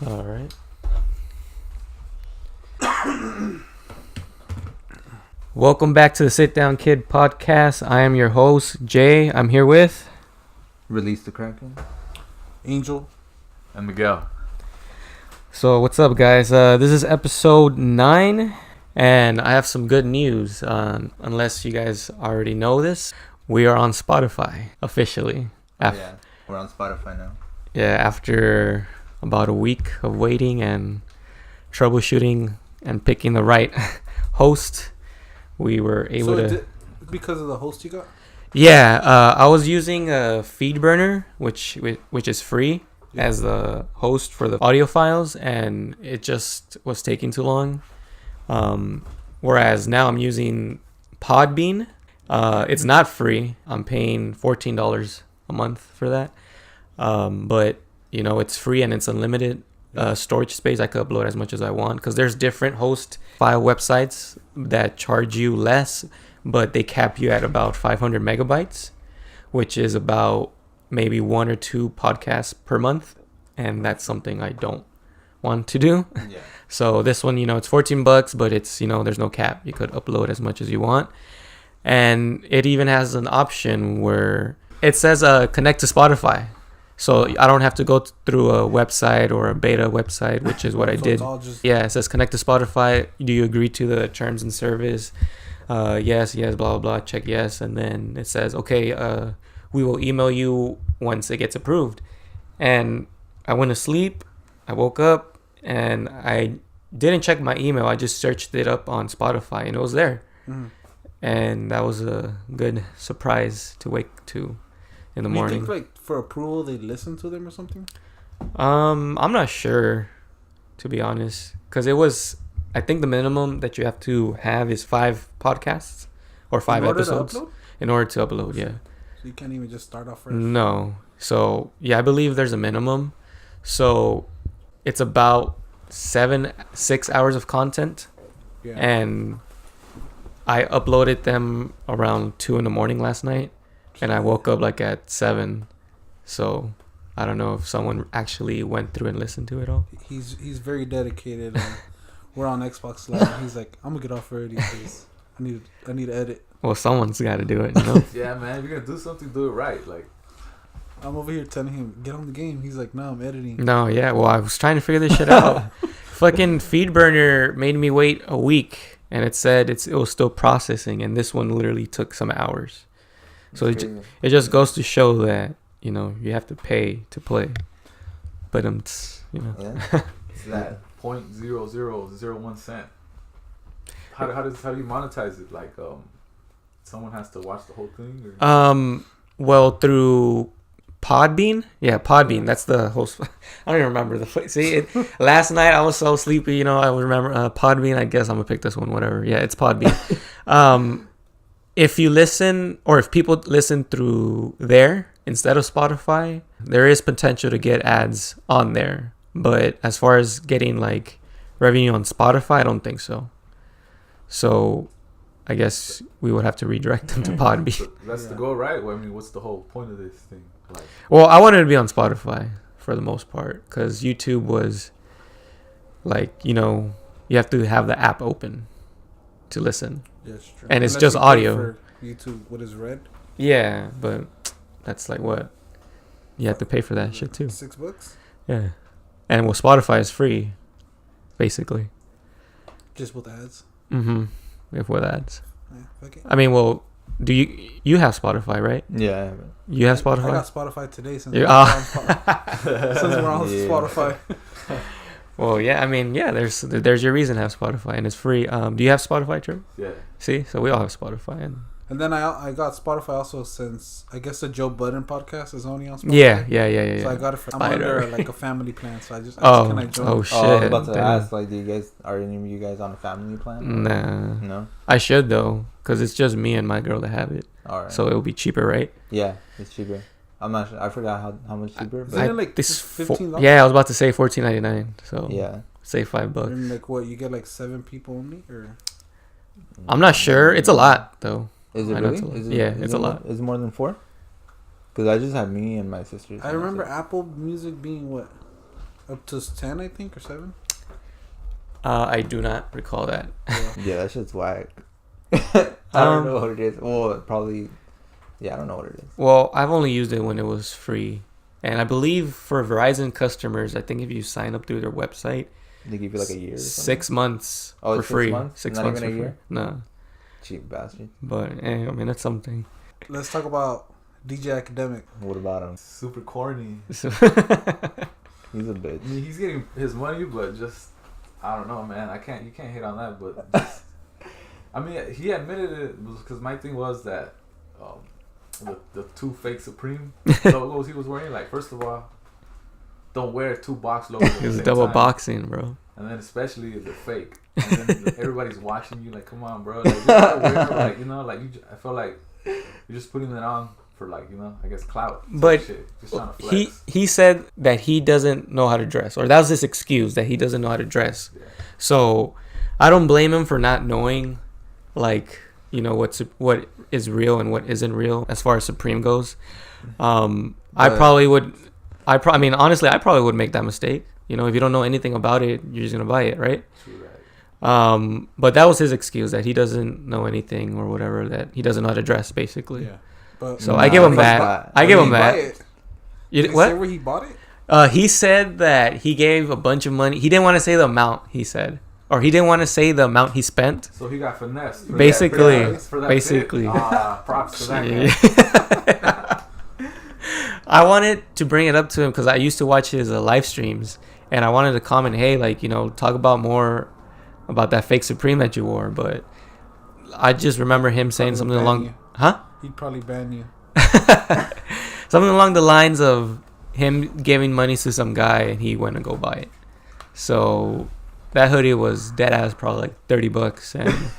All right. Welcome back to the Sit Down Kid podcast. I am your host, Jay. I'm here with ReleaseTheKraken, Angel, and Miguel. So what's up, guys? This is episode 9, and I have some good news. Unless you guys already know this, we are on Spotify officially. Yeah, we're on Spotify now. Yeah, after about a week of waiting and troubleshooting and picking the right host, we were able to. Because of the host you got? Yeah, I was using a Feedburner, which is free, as the host for the audio files, and it just was taking too long. Whereas now I'm using Podbean. It's not free. I'm paying $14 a month for that. But you know, it's free and it's unlimited storage space. I could upload as much as I want because there's different host file websites that charge you less, but they cap you at about 500 megabytes, which is about maybe 1 or 2 podcasts per month, and that's something I don't want to do. Yeah. So this one, you know, it's $14, but it's, you know, there's no cap. You could upload as much as you want, and it even has an option where it says connect to Spotify. So I don't have to go through a website or a beta website, which is what I did. Yeah, it says connect to Spotify. Do you agree to the terms and service? Yes, blah, blah, blah. Check yes. And then it says, okay, we will email you once it gets approved. And I went to sleep. I woke up and I didn't check my email. I just searched it up on Spotify and it was there. Mm. And that was a good surprise to wake to in the morning. You think, like, for approval, they listen to them or something? I'm not sure, to be honest, because it was, I think the minimum that you have to have is 5 podcasts or 5 episodes in order to upload. Yeah. So you can't even just start off fresh? No. So yeah, I believe there's a minimum. So it's about 6 hours of content, and I uploaded them around 2 a.m. last night. And I woke up like at 7, so I don't know if someone actually went through and listened to it all. He's very dedicated. We're on Xbox Live. He's like, I'm gonna get off already because I need to edit. Well, someone's got to do it, you know. Yeah, man. If you're gonna do something, do it right. Like, I'm over here telling him get on the game. He's like, no, I'm editing. No, yeah. Well, I was trying to figure this shit out. Fucking Feedburner made me wait a week, and it said it was still processing, and this one literally took some hours. So it just goes to show that, you know, you have to pay to play. But you know. Yeah. It's that 0.0001 cent. How do you monetize it? Like, someone has to watch the whole thing? Or? Well, through Podbean. Yeah, Podbean. That's the host. I don't even remember the. See, last night I was so sleepy. You know, I would remember Podbean. I guess I'm gonna pick this one. Whatever. Yeah, it's Podbean. If you listen, or if people listen through there instead of Spotify, there is potential to get ads on there. But as far as getting like revenue on Spotify, I don't think so. So I guess we would have to redirect them to Podbean. So that's the goal, right? Well, I mean, what's the whole point of this thing? Like, well, I wanted to be on Spotify for the most part because YouTube was like, you know, you have to have the app open to listen. That's true. And it's just audio. YouTube, what is Red? Yeah, but that's like what? You have to pay for that shit too. $6? Yeah. And well, Spotify is free, basically. Just with ads? Mm-hmm. If with ads. Yeah, okay. I mean, well, do you have Spotify, right? Yeah, I have it. You have Spotify? I got Spotify today since we're on Spotify. Well, yeah, I mean, yeah, there's your reason to have Spotify, and it's free. Do you have Spotify, Trey? Yeah. See, so we all have Spotify, and then I got Spotify also since I guess the Joe Budden podcast is only on Spotify. Yeah. So I got it. I'm under like a family plan, so I just can I join? Oh shit! I was about to ask, like, are any of you guys on a family plan? Nah. No. I should though, cause it's just me and my girl that have it. All right. So it'll be cheaper, right? Yeah, it's cheaper. I'm not sure. I forgot how much cheaper. Isn't it like $15? Yeah, I was about to say $14.99. So yeah, say $5. And like what, you get like 7 people only, or? I'm not sure. It's a lot though. Is it really? It's a lot. Is it more than 4? Because I just have me and my sisters. I remember Apple Music being what? up to 10, I think, or 7. I do not recall that. Yeah, that shit's whack. I don't know what it is. Well, probably. Yeah, I don't know what it is. Well, I've only used it when it was free. And I believe for Verizon customers, I think if you sign up through their website, They give you like a year or 6 months Oh, for it's 6 free. months? 6 Not months even for a free. year? No. Cheap bastard. But, I mean, that's something. Let's talk about DJ Akademiks. What about him? Super corny. He's a bitch. I mean, he's getting his money, but just I don't know, man. You can't hate on that, but just, I mean, he admitted it because my thing was that the 2 fake Supreme logos he was wearing. Like, first of all, don't wear 2 box logos. It was double boxing, bro. And then especially if they're fake, and then everybody's watching you. Like, come on, bro. Like, just wear, like, you know, like I feel like you're just putting it on for, like, you know, I guess clout. But shit. Just trying to flex. he said that he doesn't know how to dress, or that was his excuse, that he doesn't know how to dress. Yeah. So I don't blame him for not knowing, like, you know, what is real and what isn't real as far as Supreme goes. I mean, honestly, I probably would make that mistake. You know, if you don't know anything about it, you're just gonna buy it, right? True that. But that was his excuse, that he doesn't know anything or whatever, that he doesn't know how to dress, basically. Yeah. But So I give him that. I give him that. Did he say where he bought it? He said that he gave a bunch of money. He didn't want to say the amount, he said. Or he didn't want to say the amount he spent. So he got finessed. Basically. For that Basically. Props to that guy. I wanted to bring it up to him because I used to watch his live streams. And I wanted to comment, hey, like, you know, talk about more about that fake Supreme that you wore. But I just remember him saying something along... Huh? He'd probably ban you. Something along the lines of him giving money to some guy and he went to go buy it. So that hoodie was dead ass, probably like $30, and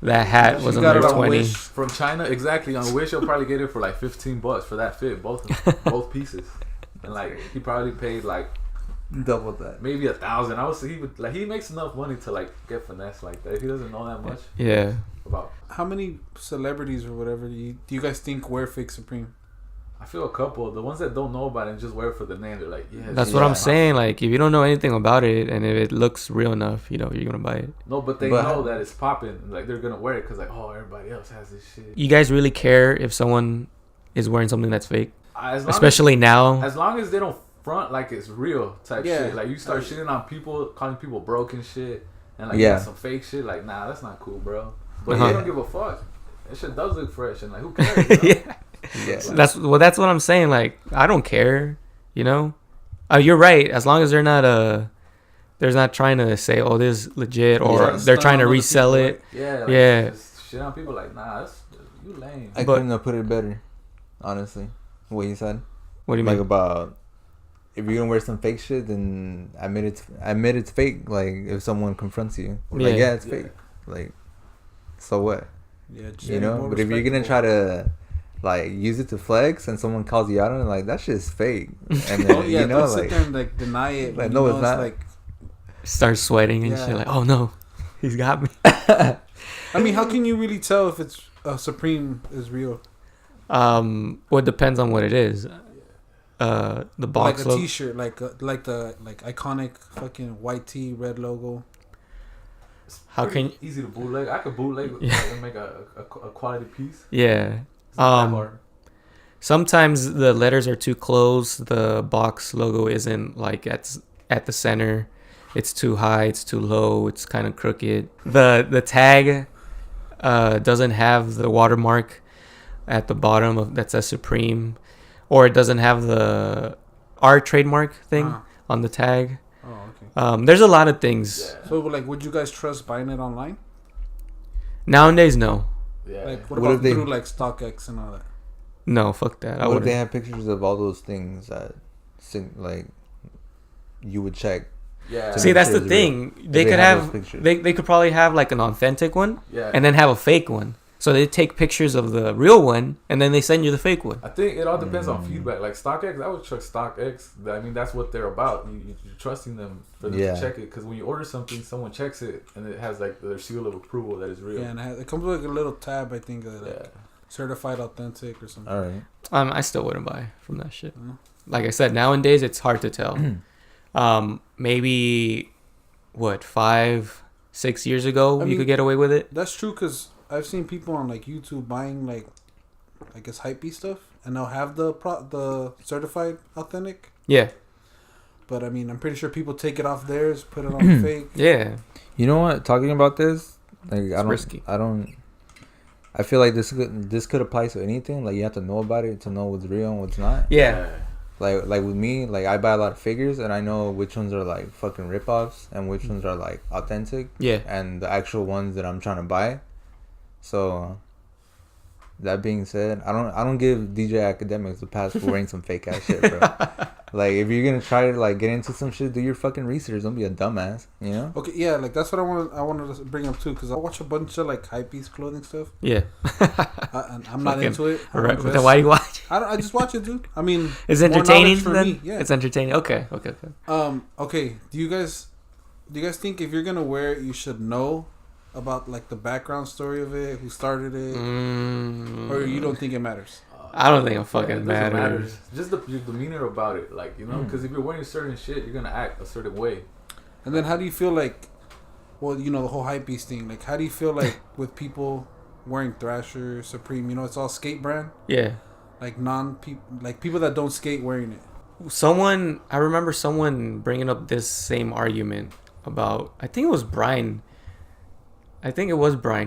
that hat was under 20. From China, exactly. On Wish, you'll probably get it for like $15 for that fit, both pieces. And like he probably paid like double that, maybe 1,000. I would say he makes enough money to like get finesse like that. If he doesn't know that much, yeah. About how many celebrities or whatever do you guys think wear fake Supreme? I feel a couple. The ones that don't know about it and just wear it for the name, they're like, yeah. That's what I'm saying. Like, if you don't know anything about it and if it looks real enough, you know, you're gonna buy it. No, but they know that it's popping. Like, they're gonna wear it because, like, oh, everybody else has this shit. You guys really care if someone is wearing something that's fake? Especially now. As long as they don't front like it's real type shit. Like, you start shitting on people, calling people broken shit, and like, some fake shit. Like, nah, that's not cool, bro. But they don't give a fuck. That shit does look fresh, and like, who cares? You know? Yeah. Yes. That's what I'm saying. Like, I don't care, you know. You're right. As long as they're not trying to say, oh, this is legit, or they're trying to resell it. Like, yeah. Just shit on people like, nah, that's you lame. I couldn't have put it better, honestly. What you said. What do you mean? Like, about if you're gonna wear some fake shit, then admit it's fake. Like, if someone confronts you, like, it's fake. Like, so what? Yeah, you know. But if you're gonna try to like use it to flex and someone calls you out on it, like, that shit's fake, and then you know, sit there and like deny it. Like, no, it's not. Like, start sweating and shit. Like, oh no, he's got me. I mean, how can you really tell if it's Supreme is real? Well, it depends on what it is. The box, like a T-shirt, like the iconic fucking white tee, red logo. How can easy to bootleg? I could bootleg and make a quality piece. Yeah. Sometimes the letters are too close. The box logo isn't like at the center. It's too high. It's too low. It's kind of crooked. The tag doesn't have the watermark at the bottom that says Supreme, or it doesn't have our trademark thing on the tag. Oh, okay. There's a lot of things. Yeah. So, like, would you guys trust buying it online? Nowadays, no. Yeah. Like, what about through like StockX and all that? No, fuck that. What if they have pictures of all those things that, like, you would check? Yeah. See, that's the thing. They could have they could probably have like an authentic one, and then have a fake one. So they take pictures of the real one, and then they send you the fake one. I think it all depends on feedback. Like StockX, I would trust StockX. I mean, that's what they're about. You're trusting them for them to check it. Because when you order something, someone checks it, and it has like their seal of approval that is real. Yeah, and it comes with like a little tab, I think, like certified authentic or something. All right. I still wouldn't buy from that shit. Like I said, nowadays it's hard to tell. Maybe what 5-6 years ago you could get away with it. That's true because I've seen people on like YouTube buying like I guess hypebeast stuff, and they'll have the certified authentic. Yeah. But I mean, I'm pretty sure people take it off theirs, put it on the fake. Yeah. You know what? Talking about this, like Risky. I feel like this could apply to anything. Like you have to know about it to know what's real and what's not. Yeah. Like with me, like I buy a lot of figures and I know which ones are like fucking ripoffs and which ones are like authentic. Yeah. And the actual ones that I'm trying to buy. So that being said, I don't give DJ Akademiks a pass for wearing some fake ass shit, bro. Like if you're gonna try to like get into some shit, do your fucking research. Don't be a dumbass, you know? Okay, yeah, like that's what I wanted to bring up too, because I watch a bunch of like hypebeast clothing stuff. Yeah. And I'm not into it. Right. Then why do you watch? I just watch it, dude. I mean, it's entertaining for then. me. Yeah, it's entertaining. Okay. Okay. Do you guys think if you're gonna wear it, you should know about like the background story of it, who started it, or you don't think it matters? I don't think it fucking matters. Just your demeanor about it, like, you know, because if you're wearing certain shit, you're gonna act a certain way. And then how do you feel like, well, you know, the whole hypebeast thing, like how do you feel like with people wearing Thrasher, Supreme, you know, it's all skate brand? Yeah. Like people that don't skate wearing it. I remember someone bringing up this same argument about, I think it was Brian.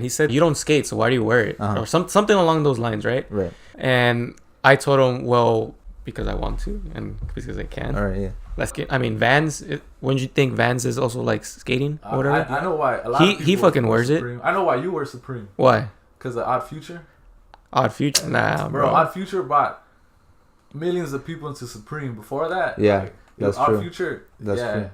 He said, you don't skate, so why do you wear it? Or something along those lines, right? Right. And I told him, well, because I want to and because I can. All right, yeah. Let's get. I mean, Vans. Wouldn't you think Vans is also like skating or whatever? I know why. A lot of people he fucking wears Supreme. I know why you wear Supreme. Why? Because of Odd Future. Odd Future? Nah, bro. Odd Future brought millions of people into Supreme. Before that, yeah, like, that's Odd true. Future, that's true.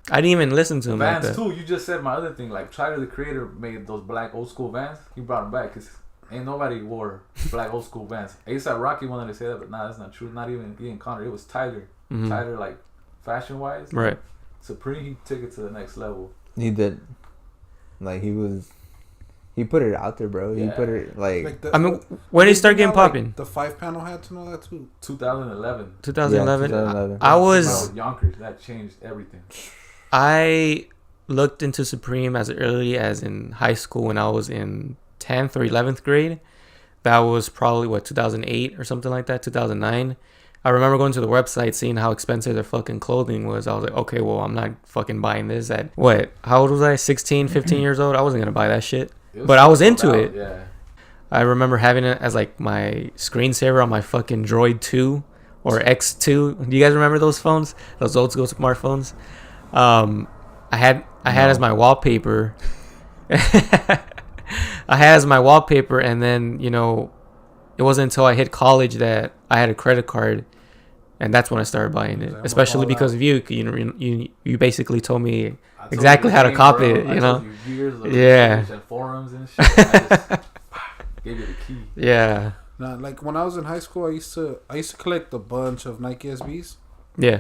I didn't even listen to him. Vans like that. too. You just said my other thing. Like Tyler the Creator made those black old school Vans. He brought them back because ain't nobody wore black old school Vans. ASAP Rocky wanted to say that, but nah, that's not true. Not even Ian Connor. It was Tyler. Mm-hmm. Tyler, like fashion wise, right? Supreme, he took it to the next level. He did. Like he put it out there, bro. He put it like the, I mean, when did he start getting popping? Like the 5-panel hats and all that too. 2011. 2011. Yeah, 2011. I was Yonkers. That changed everything. I looked into Supreme as early as in high school when I was in 10th or 11th grade. That was probably 2008 or something like that, 2009. I remember going to the website, seeing how expensive their fucking clothing was. I was like, okay, well, I'm not fucking buying this at how old was I? 16, 15 years old? I wasn't going to buy that shit. But I was into it. Yeah. I remember having it as like my screensaver on my fucking Droid 2 or X2. Do you guys remember those phones? Those old school smartphones? I had as my wallpaper. I had as my wallpaper, and then, you know, it wasn't until I hit college that I had a credit card, and that's when I started buying it. Especially because of you. You basically told me exactly how to copy it. You know. Yeah. And forums and shit. I just gave you the key. Yeah. Nah, like when I was in high school, I used to collect a bunch of Nike SBs. Yeah.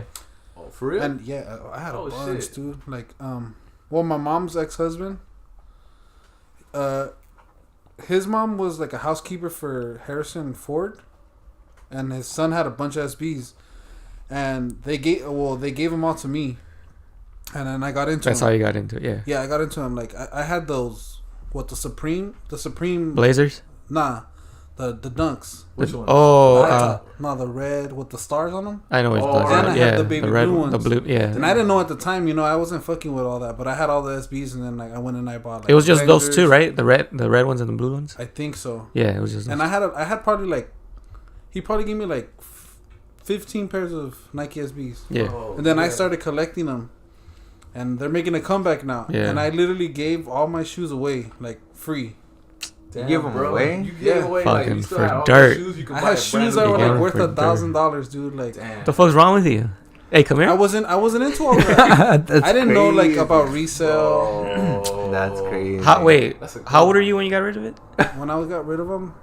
Oh, for real? And yeah, I had a bunch, dude. Like, well, my mom's ex-husband, his mom was like a housekeeper for Harrison Ford, and his son had a bunch of SBs, and they gave them all to me, and then I got into. That's how you got into it, yeah. Yeah, I got into them. Like I had those, the Supreme Blazers. Nah, the Dunks. Which one? Oh, no, the red with the stars on them. I know which and I had the baby red, blue ones. the blue, yeah. And I didn't know at the time, you know, I wasn't fucking with all that, but I had all the SBs, and then like I went and I bought. Like, it was just regulars. those two, right? The red ones and the blue ones. I think so. Yeah, it was just. And I had probably like, he probably gave me like 15 pairs of Nike SBs. Yeah. And then I started collecting them, and they're making a comeback now. Yeah. And I literally gave all my shoes away, like free. Damn, you give them away? You gave away fucking like, you still for had all dirt. Shoes you could I buy had shoes that were like worth $1,000, dude. Like, damn. The fuck's wrong with you? Hey, come here. I wasn't into all that. I didn't know like about resale. Oh, that's crazy. How old are you when you got rid of it? When I got rid of them,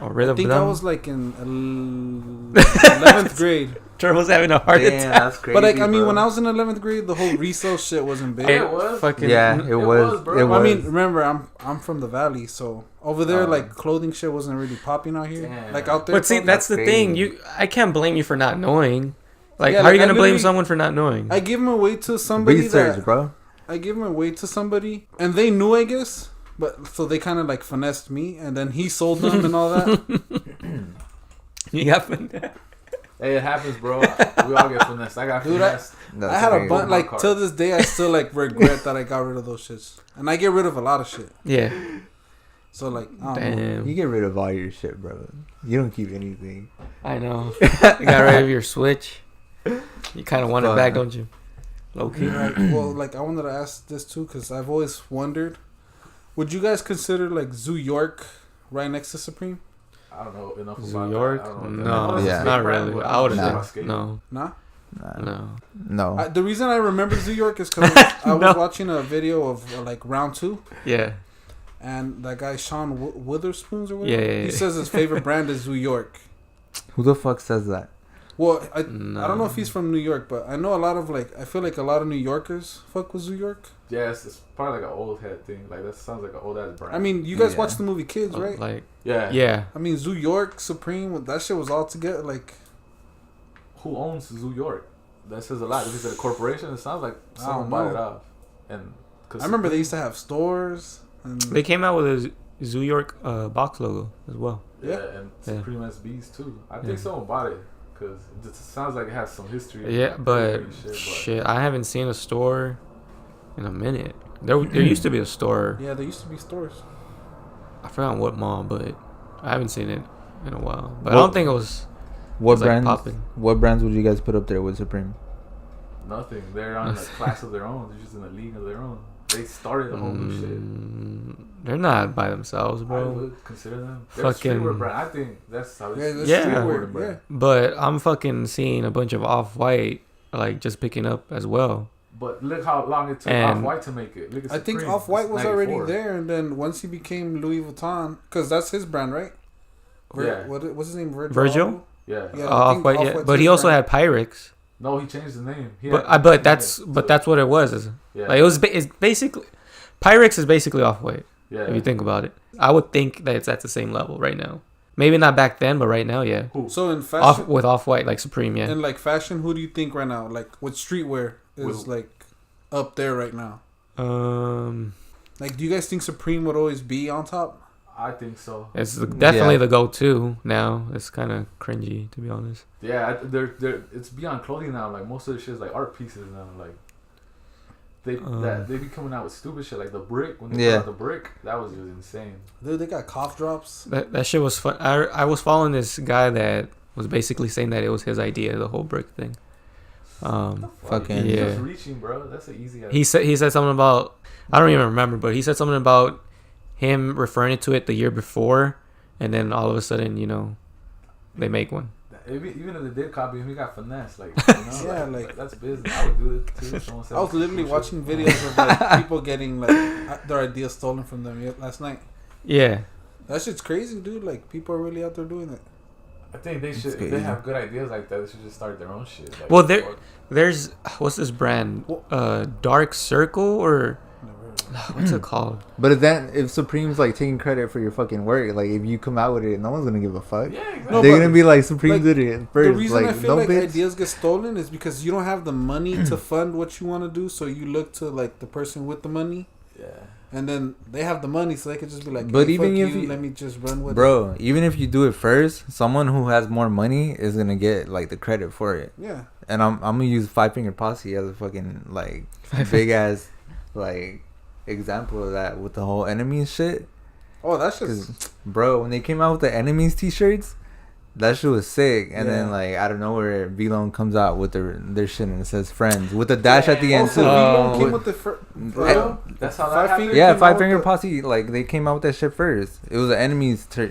Or rid I of think them? I was like in 11th grade. Turbo's having a heart Damn, attack. that's crazy. But like, I mean, bro. when I was in 11th grade, the whole resale shit wasn't big. It was. Fucking, Yeah, it was. bro. It I was. I mean, remember, I'm from the valley, so over there, like clothing shit wasn't really popping out here. Damn. Like out there. But see, probably. that's the crazy. thing. I can't blame you for not knowing. Like, Yeah, how are you like, I gonna blame literally- someone for not knowing? I give him away to somebody Research, that bro. I give him away to somebody, and they knew, I guess. But so they kind of like finessed me, and then he sold them and all that. You got finesse. Hey, it happens, bro. We all get finessed. I got Dude, finessed. I had a bunch. bunch Like till this day, I still like regret that I got rid of those shits, and I get rid of a lot of shit. Yeah. So like, I don't know. Damn. You get rid of all your shit, bro. You don't keep anything. I know. You got rid of your Switch. You kind of want it back, don't you? Low key. Right. Well, like I wanted to ask this too because I've always wondered: would you guys consider like Zoo York right next to Supreme? I don't know enough New about York? that. I don't know. No, I know it's a Yeah. skate not brand, really. but I would don't know have about said skate. no. Nah. No. No. The reason I remember Zoo York is because I was No. watching a video of like round 2, Yeah. and that guy Sean Witherspoons or whatever. Yeah. He says his favorite brand is Zoo York. Who the fuck says that? Well, I No. don't know if he's from New York, but I know a lot of like I feel like a lot of New Yorkers fuck with Zoo York. Yeah, it's probably like an old head thing. Like that sounds like an old ass brand. I mean, you guys Yeah. watch the movie Kids, right? Like, yeah. yeah. I mean, Zoo York, Supreme, that shit was all together. Like, Who owns Zoo York? That says a lot. If it's a corporation, it sounds like I someone don't bought know. it off. And cause I remember they used to have stores. And They came out with a Zoo York box logo as well. Yeah, Yeah. and Yeah. Supreme SBs too. I Yeah. think someone bought it because it just sounds like it has some history. Yeah, like, but shit, shit, I haven't seen a store in a minute. There used to be a store. yeah, there used to be stores. I forgot what mall, but I haven't seen it in a while. But I What- don't think it was. What It's like brands? popping. What brands would you guys put up there with Supreme? Nothing. They're on a class of their own. They're just in a league of their own. They started a whole new shit. They're not by themselves, I bro. would consider them. They're Fucking- a streetwear brand. I think that's how Yeah, it's that's Yeah. streetwear. brand. Yeah. But I'm fucking seeing a bunch of Off-White like just picking up as well. But look how long it took And- Off-White to make it. Look at I think Supreme. Off White It's was already 94. there, and then once he became Louis Vuitton, because that's his brand, right? Yeah. What's his name? Virgil? Yeah. Yeah, I think Off-White, yeah. Off-White's But he his also brand. had Pyrex. No, he changed the name. But that's what it was. Yeah. Like it's basically Pyrex is basically Off-White. Yeah. If you think about it, I would think that it's at the same level right now. Maybe not back then, but right now, yeah. Who? So in fashion, Off-White like Supreme, yeah. in like fashion, who do you think right now, like with streetwear, is With- like up there right now? Like, do you guys think Supreme would always be on top? I think so. It's definitely Yeah. the go-to now. It's kind of cringy, to be honest. Yeah, they're it's beyond clothing now. Like most of the shit is like art pieces now. Like they be coming out with stupid shit like the brick. When they Yeah. put out the brick, that was just insane. Dude, they got cough drops. That shit was fun. I was following this guy that was basically saying that it was his idea, the whole brick thing. Fucking- He's yeah. just reaching, bro. That's an easy. He said something about, I don't even remember, but he said something about him referring to it the year before, and then all of a sudden, they make one. Even if they did copy him, he got finesse. Like, Yeah, like that's business. I would do it too. Someone said I was literally some watching shit. videos of like people getting like their ideas stolen from them last night. Yeah. That shit's crazy, dude. Like people are really out there doing it. I think they should. If good, they yeah. have good ideas like that, they should just start their own shit. Like, Well, there's what's this brand? Dark Circle or Never heard of it. what's it called? But if Supreme's like taking credit for your fucking work, like if you come out with it, no one's gonna give a fuck. Yeah, exactly. No, They're but, gonna be like Supreme like, did it first. The reason like, I feel no like bitch. ideas get stolen is because you don't have the money to fund what you want to do, so you look to like the person with the money, Yeah. and then they have the money, so they could just be like, But hey, even fuck if you, you- let me just run with it. Bro, even if you do it first, someone who has more money is gonna get like the credit for it. Yeah, And I'm gonna use Five Finger Posse as a fucking like big ass like example of that with the whole enemies shit. oh, that's 'Cause, just bro, when they came out with the enemies t-shirts, that shit was sick. And then Yeah. like out of nowhere, V-Lone comes out with their shit and it says friends with the dash at the end also too. V-Lone came With- with the Bro, that's how that Five happened. Finger- yeah, came Five out Finger with Posse, like they came out with that shit first. It was an enemies t-shirt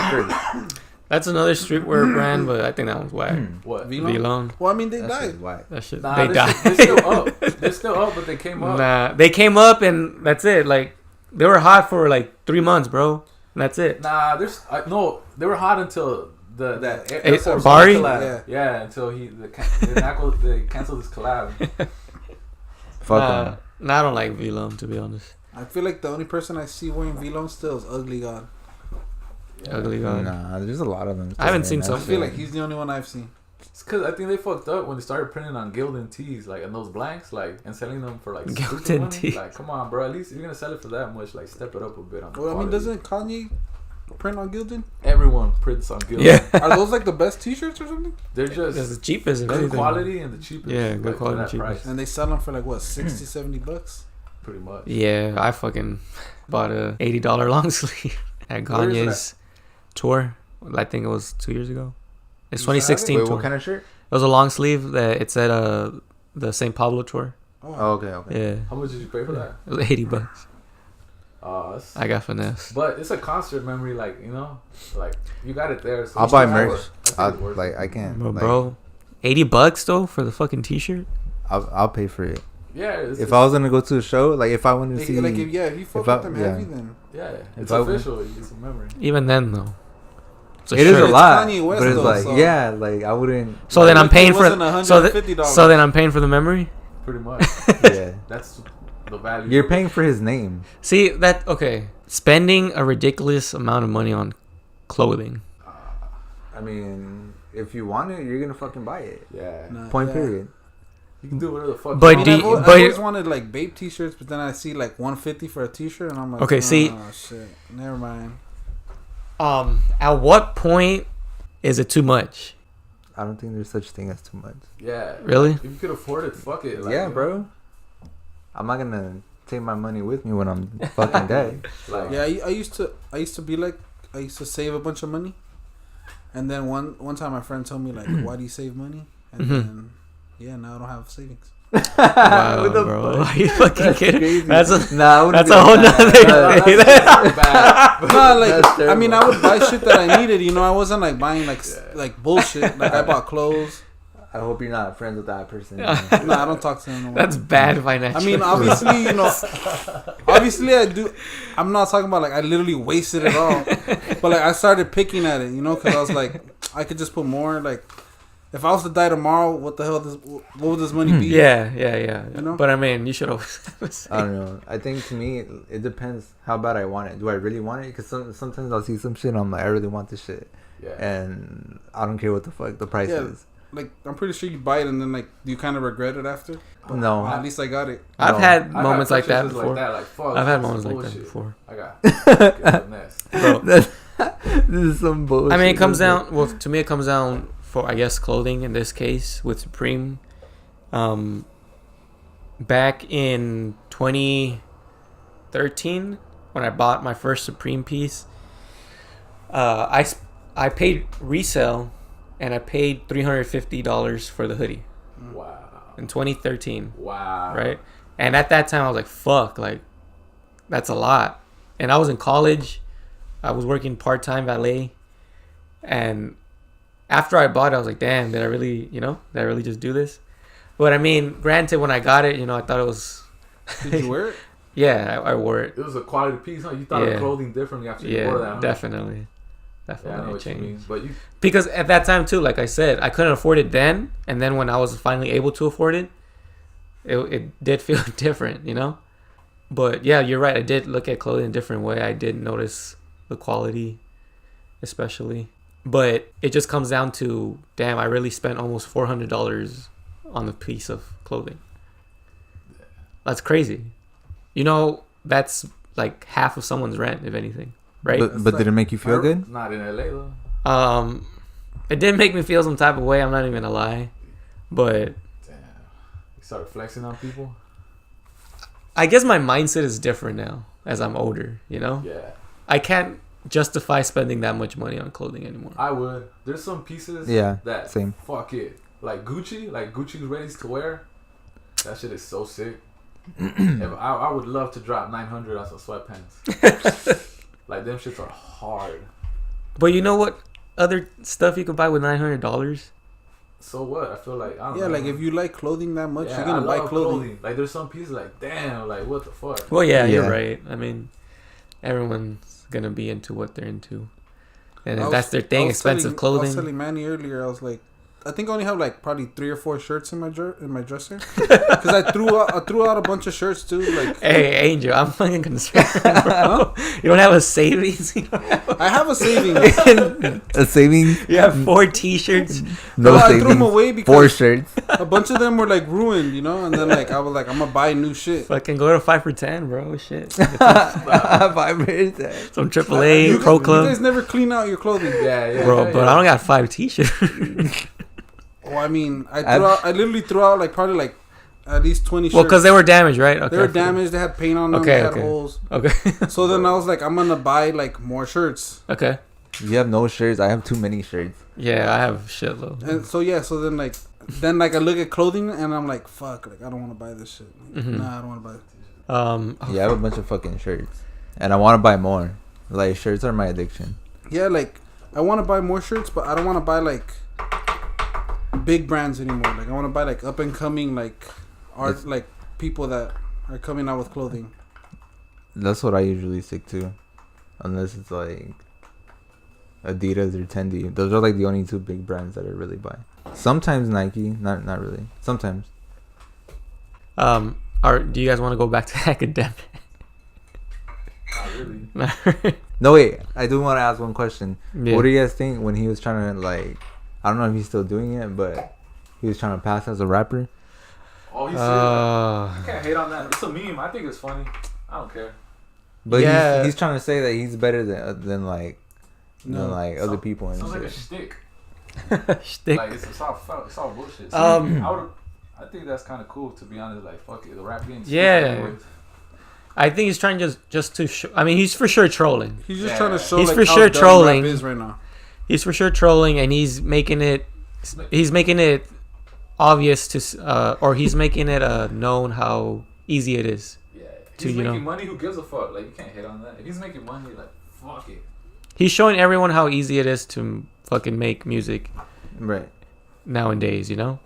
first. That's another streetwear brand, but I think that one's whack. What? V-Lone? V-Lone. Well, I mean, they That died. shit's whack. That shit. Nah, they died. They're still up. They're still up, but they came up. Nah, they came up and that's it. Like they were hot for like 3 months, bro. And that's it. Nah, no. They were hot until that Air Hey, Force Bari? collab. Yeah, until they canceled his collab. Fuck 'em. Nah, I don't like V-Lone, to be honest. I feel like the only person I see wearing V-Lone still is Ugly God. Ugly God. Nah, there's a lot of them. I haven't still seen wearing some- I that feel shit. like he's the only one I've seen. It's because I think they fucked up when they started printing on Gildan tees, like, and those blanks, like, and selling them for, like, Gildan money. tees. Like, come on, bro. At least if you're going to sell it for that much, like, step it up a bit on the Well, I mean, quality. doesn't Kanye print on Gildan? Everyone prints on Gildan. Yeah. Are those like the best T-shirts or something? They're It's just the cheapest of good anything. quality and the cheapest. Yeah, good like, quality for and that cheapest. price, And they sell them for like what, $60-$70? pretty much. Yeah, I fucking bought a $80 long sleeve at Where is Kanye's tour. I think it was 2 years ago. It's You still have it? 2016 Wait, tour. what kind of shirt? It was a long sleeve that it said the St. Pablo tour. Oh, okay. Yeah, How much did you pay for that? it was $80. That's, I got finesse. but it's a concert memory, like, you know, like, you got it there. So I'll you buy still have merch. it. I think it's worth it. I can't. Bro, like, bro, $80 though for the fucking t-shirt. I'll pay for it. Yeah. If I was gonna go to a show, like if I wanted to see, Like if you fuck if I- with them yeah. heavy, then Yeah, it's If I- official. It's a memory. Even then though, it's a it is shirt. a lot. Kanye West, but it's though, like, so- yeah, like I wouldn't. So then I'm paying it for wasn't so $150. so then I'm paying for the memory. Pretty much. Yeah, That's the value. you're paying for his name. See that? Okay, spending a ridiculous amount of money on clothing. I mean, if you want it, you're gonna fucking buy it. Yeah. Nah, Point yeah. period. You can do whatever the fuck. But you want. do you- I've but- always wanted like Bape T-shirts, but then I see like $150 for a T-shirt, and I'm like, Okay, see- oh shit, never mind. At what point is it too much? I don't think there's such thing as too much. Yeah. Really? If you could afford it, fuck it. Like, Yeah, you know, bro. I'm not gonna take my money with me when I'm fucking dead. Like, Yeah, I used to be like, I used to save a bunch of money, and then one time my friend told me like, why do you save money? And Mhm. then yeah, now I don't have savings. Wow, What the bro, fuck? are you fucking That's kidding? crazy. That's a Nah, I wouldn't that's be a like whole that. nother thing. that's bad. No, like That's I mean, I terrible. would buy shit that I needed. You know, I wasn't like buying like bullshit. Like I bought clothes. I hope you're not friends with that person. No, I don't talk to him no more. That's bad financial. I mean, obviously, you know, obviously I do. I'm not talking about like I literally wasted it all, but like I started picking at it, you know, because I was like, I could just put more. Like, if I was to die tomorrow, what the hell? What would this money be? yeah. You know? But I mean, you should always. I don't know. I think to me, it depends how bad I want it. Do I really want it? Because sometimes I'll see some shit and I'm like, I really want this shit. Yeah. And I don't care what the fuck the price Yeah. is. Like I'm pretty sure you buy it and then like you kind of regret it after. No. At least I got it. I've No. had I've moments had like that purchases before. Like that, like, fuck, I've had this moments is like that bullshit. before. I got finesse. Bro, This is some bullshit. I mean, it comes down. Well, to me, it comes down for I guess clothing in this case with Supreme. Back in 2013, when I bought my first Supreme piece, I paid resale, and I paid $350 for the hoodie Wow. in 2013. Wow. Right, and at that time I was like, "Fuck, like that's a lot." And I was in college. I was working part-time valet, and after I bought it, I was like, damn, did I really just do this? But I mean, granted, when I got it, I thought it was... Did you wear it? Yeah, I wore it. It was a quality piece, huh? You thought Yeah. of clothing differently after you wore that, Yeah, huh? definitely. Yeah, I know Definitely what you mean. changed. But you, Because at that time, too, like I said, I couldn't afford it then. And then when I was finally able to afford it, it did feel different, But yeah, you're right. I did look at clothing a different way. I did notice the quality, especially. But it just comes down to, damn, I really spent almost $400 on a piece of clothing. That's crazy. That's like half of someone's rent, if anything, right? But did it make you feel good? not in LA though. It did make me feel some type of way. I'm not even gonna lie, but Damn. You started flexing on people. I guess my mindset is different now as I'm older. Yeah. I can't justify spending that much money on clothing anymore. I would. There's some pieces. Yeah, That same. Fuck it. Like Gucci's ready to wear. That shit is so sick. I would love to drop 900 on some sweatpants. Like them shits are hard. But you know what other stuff you could buy with $900? So what? I feel like I don't know. Yeah, like if you like clothing that much, Yeah, you're gonna I buy love clothing. Like there's some pieces like damn, like what the fuck. Well, yeah, you're Yeah. right. I mean, everyone's gonna be into what they're into, and I if was- that's their I thing, was expensive I was clothing. telling Manny earlier, I was like, think I only have like probably 3 or 4 shirts in my dresser. Because I threw out a bunch of shirts too. Like, hey, Angel, I'm fucking concerned, bro. You don't have a savings? I have a savings. A savings? You have 4 T-shirts. No I savings. threw them away 4 because shirts. a bunch of them were like ruined, you know. And then like I was like, I'm gonna buy new shit. Fucking go to 5 for 10, bro. Shit. Some 5%. AAA Pro You Club. guys never clean out your clothing. Yeah. Bro, but I don't got 5 T-shirts. Well, I mean, I literally threw out like probably like at least 20 shirts. Well, because they were damaged, right? Okay. They were damaged. They had paint on them. They had holes. Okay. So then I was like, I'm gonna buy like more shirts. Okay. You have no shirts. I have too many shirts. Yeah, I have shitload. And so so then I look at clothing and I'm like, fuck, like I don't want to buy this shit. Like, Nah, I don't want to buy it. Yeah, I have a bunch of fucking shirts, and I want to buy more. Like, shirts are my addiction. Yeah, like I want to buy more shirts, but I don't want to buy like big brands anymore. Like I want to buy like up and coming like art, like people that are coming out with clothing. That's what I usually stick to, unless it's like Adidas or Tendi. Those are like the only 2 big brands that I really buy. Sometimes Nike, not really. Sometimes. Do you guys want to go back to academic? Not really. No, wait. I do want to ask one question. Yeah. What do you guys think when he was trying to, like, I don't know if he's still doing it, but he was trying to pass as a rapper? Oh, he's you can't hate on that. It's a meme. I think it's funny. I don't care. But Yeah. he's trying to say that he's better than other people and Sounds like a shit. shtick. Shtick. Like it's all bullshit. So I think that's kind of cool, to be honest. Like, fuck it, the rap game. Yeah. I think he's trying just to show. I mean, he's for sure trolling. He's just trying to show. He's like, for how sure dumb trolling. rap is right now. He's for sure trolling, and he's making it obvious to, or he's making it known how easy it is. Yeah. To, He's you making know, money. Who gives a fuck? Like, you can't hit on that. If he's making money, like, fuck it. he's showing everyone how easy it is to fucking make music Right. nowadays, you know,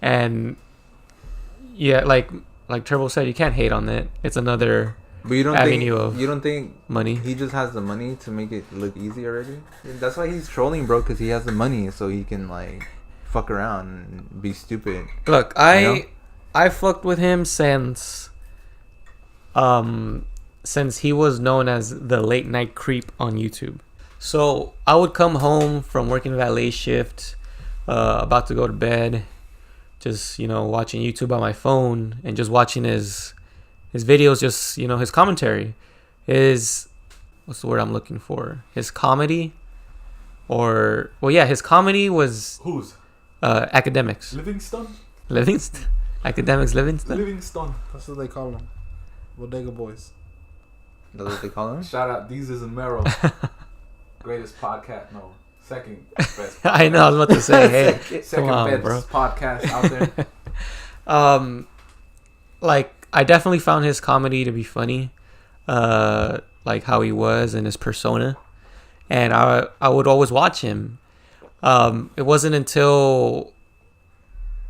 and yeah, like Turbo said, you can't hate on it. It's another But you don't think money. he just has the money to make it look easy already? That's why he's trolling, bro, because he has the money, so he can like fuck around and be stupid. Look, I fucked with him since he was known as the late night creep on YouTube. So I would come home from working valet shift, about to go to bed, just, you know, watching YouTube on my phone and just watching his videos, just, you know, his commentary, what's the word I'm looking for? His comedy, his comedy was Who's? Akademiks. Livingston? Akademiks Livingston. Livingston. That's what they call them. Bodega boys. That's what they call him? Shout out Deezes and Mero. Greatest podcast. No, second best podcast. I know, I was about to say, hey, Second come on, best bro. podcast out there. Like, I definitely found his comedy to be funny, like how he was and his persona, and I would always watch him. It wasn't until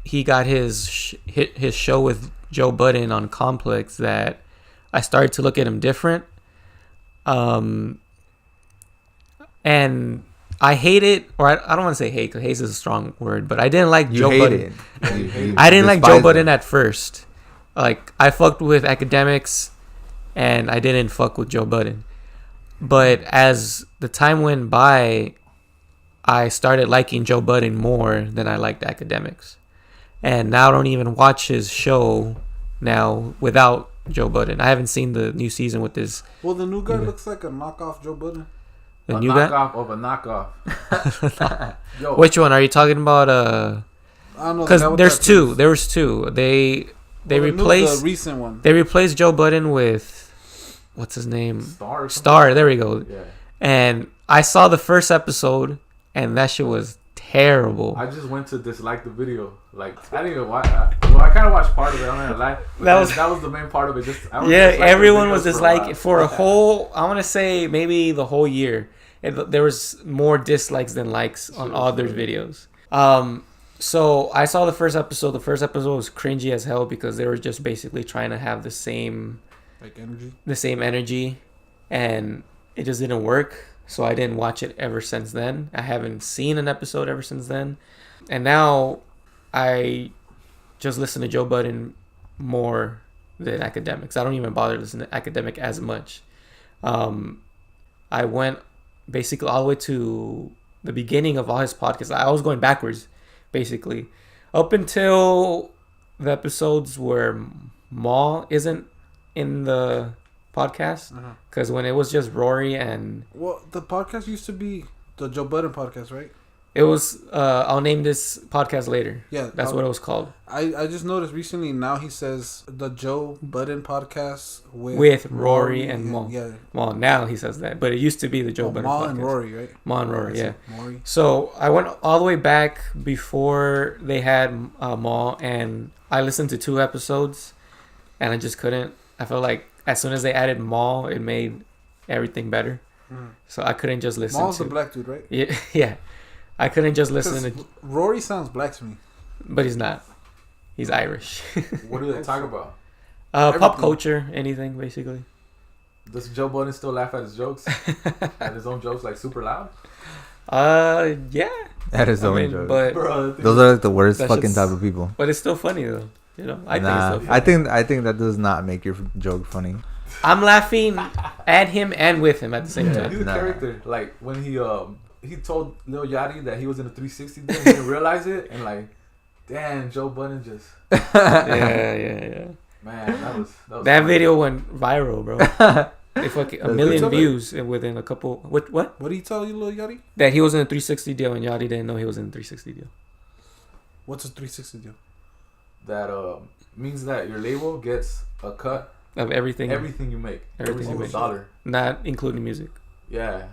he got his show with Joe Budden on Complex that I started to look at him different. And I hate it, or I don't want to say hate, because hate is a strong word, but I didn't like Joe Budden. I didn't like Joe Budden at first. Like, I fucked with Akademiks, and I didn't fuck with Joe Budden. But as the time went by, I started liking Joe Budden more than I liked Akademiks. And now I don't even watch his show now without Joe Budden. I haven't seen the new season with this. Well, the new guy looks like a knockoff Joe Budden. The a new guy? knockoff of a knockoff. Yo, Which one are you talking about? I don't know. Because there's two. There was two. They replaced the recent one. They replaced Joe Budden with, what's his name? Star. Star. There we go. Yeah. And I saw the first episode, and that shit was terrible. I just went to dislike the video. Like, I didn't even watch. I kind of watched part of it. I'm not gonna lie. That was the main part of it. Everyone was disliking for a whole. I want to say maybe the whole year. There was more dislikes than likes on all their videos. So I saw the first episode. The first episode was cringy as hell because they were just basically trying to have the same energy, and it just didn't work. So I didn't watch it ever since then. I haven't seen an episode ever since then. And now I just listen to Joe Budden more than Akademiks. I don't even bother listening to Akademiks as much. I went basically all the way to the beginning of all his podcasts. I was going backwards, basically, up until the episodes where Maul isn't in the podcast. Because when it was just Rory and... Well, the podcast used to be the Joe Budden podcast, right? It was, I'll name this podcast later. Yeah. That's what it was called. I just noticed recently now he says the Joe Budden podcast with Rory and Maul. Yeah. Well, now he says that. But it used to be the Joe Budden Maul podcast. and Rory, right? Maul and Rory, yeah. Rory. So I went all the way back before they had Maul, and I listened to 2 episodes, and I just couldn't. I felt like as soon as they added Maul, it made everything better. So I couldn't just listen Maul's to... the black dude, right? Yeah, yeah. I couldn't just listen to... Rory sounds black to me. But he's not. He's Irish. What do they talk about? Pop culture, anything, basically. Does Joe Budden still laugh at his jokes? At his own jokes, like super loud? Yeah. At his own joke. But Bro, Those are like the worst That fucking shit's- type of people. but it's still funny though. You know, I think it's Nah, still funny. I think that does not make your joke funny. I'm laughing at him and with him at the same he's time. a Nah. character. Like when he told Lil Yachty that he was in a 360 deal, he didn't realize it, and like, damn, Joe Budden just Yeah. man, that was That funny. video went viral, bro. They fucking a That's million good. views within a couple. What? What did he tell you, Lil Yachty? That he was in a 360 deal and Yachty didn't know he was in a 360 deal. What's a 360 deal? That means that your label gets a cut Of everything, everything you make, every Everything single you make. dollar. not including music. Yeah,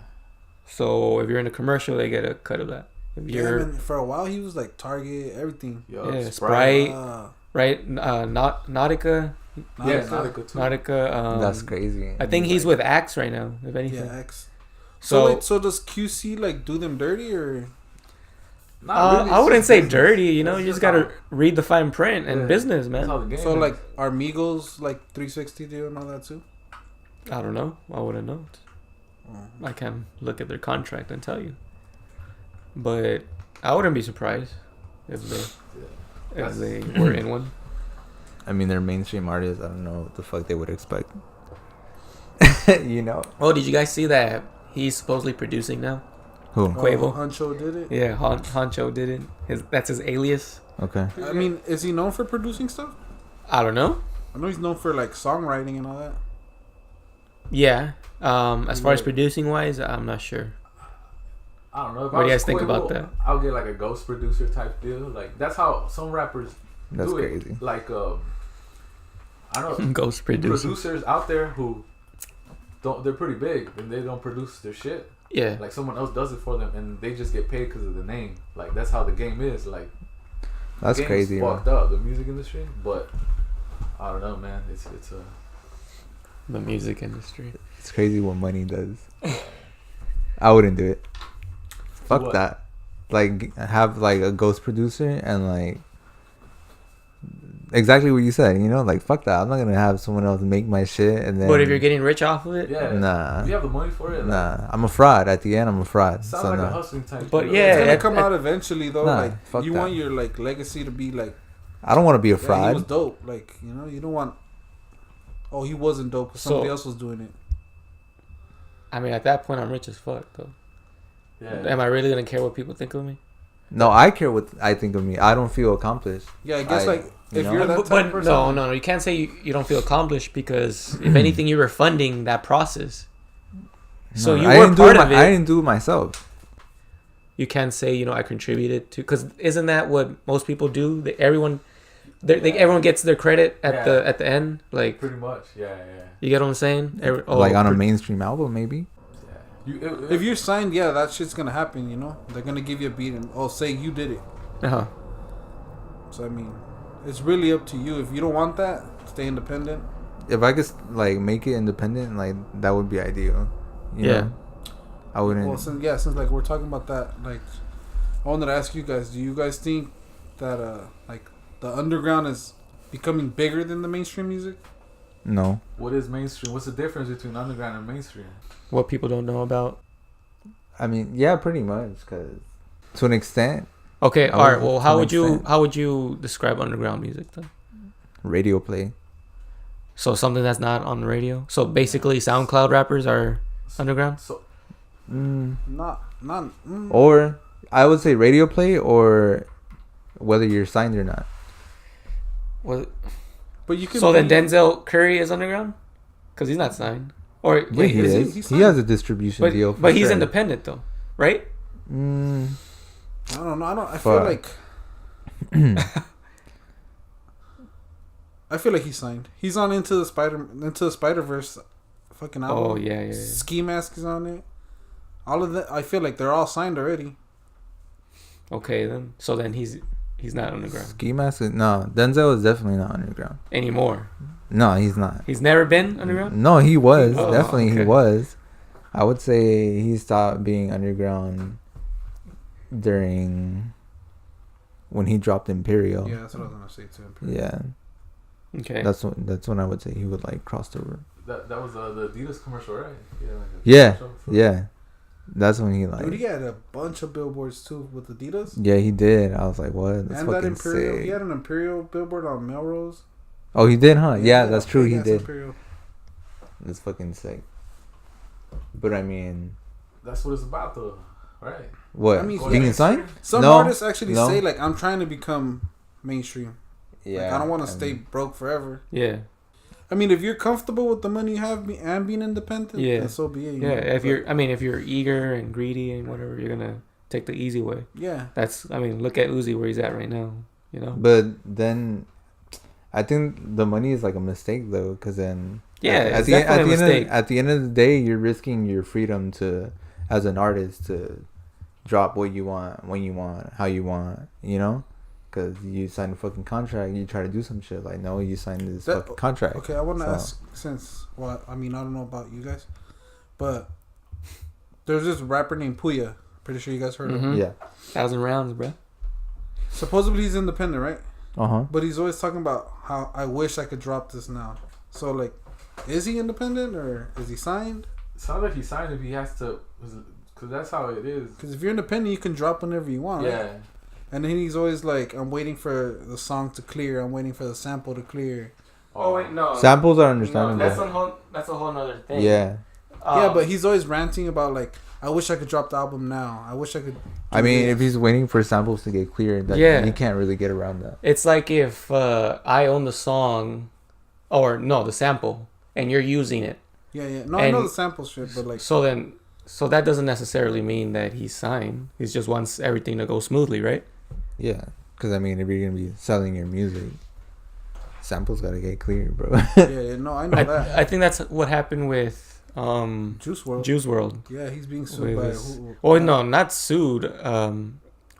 So if you're in a commercial, they get a cut of that. If Yeah, you're man, for a while he was like Target, everything. yo, Yeah, Sprite. Ah, right, Nautica, Yeah, Nautica. Nautica too. Nautica. That's crazy. I think he's with Axe right now. If anything. Yeah, X. So wait, so does QC like do them dirty or? Not really, I it's wouldn't just say business. dirty. You know, That's you just just gotta how- read the fine print and Yeah, business, That's how man. the game So is. like are Migos like 360 deal and all that too? I don't know. I wouldn't know. Oh. I can look at their contract and tell you. But I wouldn't be surprised if That's- they were in one. I mean, they're mainstream artists. I don't know what the fuck they would expect. You know? Oh, did you guys see that he's supposedly producing now? Who? Quavo. Hancho did it. Yeah, Honcho did it. That's his alias. Okay. I mean, is he known for producing stuff? I don't know. I know he's known for like songwriting and all that. Yeah. As far as producing wise, I'm not sure. I don't know. If What do you I was guys think about Quavo, that? I'll get like a ghost producer type deal. Like that's how some rappers That's do crazy. it. Like I don't know. Ghost producer. Producers out there who they're pretty big and they don't produce their shit. Yeah. Like someone else does it for them and they just get paid because of the name. Like that's how the game is. Like That's game's crazy, bro. fucked up, the music industry. But I don't know, man. It's The music industry. It's crazy what money does. I wouldn't do it. Fuck what? that. Like, have like a ghost producer and like exactly what you said. You know, like fuck that. I'm not gonna have someone else make my shit and then. But if you're getting rich off of it, yeah. Nah. If you have the money for it. Like, Nah, I'm a fraud. At the end, I'm a fraud. sounds So like a no. hustling type. But deal. yeah, It's gonna at- come at- out eventually though. Nah, like fuck you that. want your like legacy to be like, I don't want to be a yeah, he was fraud. dope. Like you know, you don't want. Oh, he wasn't dope because somebody So- else was doing it. I mean, at that point, I'm rich as fuck, though. Yeah. Am I really gonna care what people think of me? No, I care what I think of me. I don't feel accomplished. Yeah, I guess I- like you if know? you're that But, type of person. no, you can't say you don't feel accomplished because if anything, you were funding that process. So No, you I were didn't do part it of I it. didn't do it myself. You can't say I contributed to, because isn't that what most people do? Everyone gets their credit at Yeah. the end. Like, Pretty much. Yeah. you get what I'm saying? Like on a mainstream album, maybe. If you're signed, yeah, that shit's gonna happen. You know, they're gonna give you a beat and say you did it. Uh-huh. So I mean, it's really up to you. If you don't want that, stay independent. If I could like make it independent, like that would be ideal. You Yeah. know? I wouldn't. Well, since like we're talking about that, like I wanted to ask you guys: do you guys think that like the underground is becoming bigger than the mainstream music? No. What is mainstream? What's the difference between underground and mainstream? What people don't know about. I mean, yeah, pretty much. Cause to an extent, Okay, I all right. was Well, to how an would you extent. how would you describe underground music then? Radio play. So something that's not on the radio. So basically, SoundCloud rappers are underground. So Not. Or I would say radio play, or whether you're signed or not. What? But you can. So then Denzel Curry is underground because he's not signed. Or Yeah, wait, he is is. he's He signed. has a distribution deal. For but he's sure. independent though, right? I don't know. I feel Fuck. like. I feel like he's signed. He's on Into the Spider-Verse fucking album. Oh yeah. Ski Mask is on it. All of that. I feel like they're all signed already. Okay then. So then he's not underground Ski Mask. No, Denzel is definitely not underground. anymore. No, he's not. He's never been underground. No, he was. Oh, Definitely okay. he was. I would say he stopped being underground during when he dropped Imperial. Yeah, that's what I was gonna say too. Yeah. Okay. That's when I would say he would like cross the road. that was the Adidas commercial, right? Yeah. Like a Yeah. commercial for- Yeah. That's when he like. Dude, he had a bunch of billboards too with Adidas. Yeah, he did. I was like, what? That's And that fucking Imperial, he sick. had an Imperial billboard on Melrose. Oh, he did, huh? Yeah, that's a true. He big-ass did. Imperial. That's fucking sick. But I mean, That's what it's about, though, right? what? I mean, Being yeah. signed? Some No, artists actually no. say like, "I'm trying to become mainstream. Yeah. Like, I don't want to I stay mean, broke forever." Yeah. I mean, if you're comfortable with the money you have and being independent, Yeah. then so be it. you Yeah. know? If But, if you're eager and greedy and whatever, you're gonna take the easy way. yeah, Look at Uzi where he's at right now. You know. But then, I think the money is like a mistake though, because then It's definitely a mistake. at the end of the day, you're risking your freedom to, as an artist, to drop what you want, when you want, how you want, you know. Because you signed a fucking contract, you try to do some shit like, no, you signed this fucking contract. Okay, I want to So- ask since, well, I mean, I don't know about you guys, but there's this rapper named Puya. Pretty sure you guys heard of him. Mhm. Yeah. 1,000 rounds, bro. Supposedly he's independent, right? Uh-huh. But he's always talking about how I wish I could drop this now. So, like, is he independent or is he signed? It sounds like he signed if he has to, because that's how it is. Because if you're independent, you can drop whenever you want, right? Yeah. And then he's always like, I'm waiting for the song to clear. I'm waiting for the sample to clear. no. Samples are understandable. That's a whole nother thing. Yeah. Yeah, but he's always ranting about, like, I wish I could drop the album now. I wish I could. I mean, if he's waiting for samples to get cleared, that, Yeah. you can't really get around that. It's like if I own the song, or no, the sample, and you're using it. Yeah. No, I And know the sample shit, but, like, So that doesn't necessarily mean that he's signed. He just wants everything to go smoothly, right? Yeah. Because, I mean, if you're going to be selling your music, samples got to get cleared, bro. yeah, no, I know that. I think that's what happened with JuiceWrld. JuiceWrld. Yeah, he's being sued by who? Oh no, not sued. Well,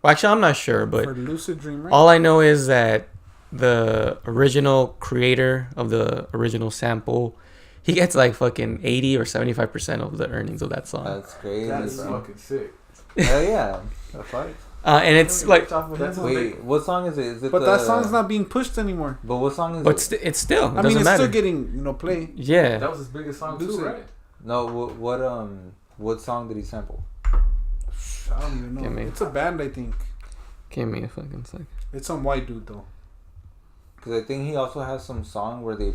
actually, I'm not sure, but For Lucid Dream, right? all I know is that the original creator of the original sample, he gets like fucking 80 or 75% of the earnings of that song. That's crazy. That's fucking sick. Hell yeah. The fuck? And it's like, That's Wait, what song is it? Is it But that song's not being pushed anymore. But what song is but it? it's still. It I mean, doesn't it's matter. still getting, play. Yeah. That was his biggest song too, Lucid. right? No, what song did he sample? I don't even know. Give me- It's a band, I think. Give me a fucking second. It's some white dude though. Because I think he also has some song where they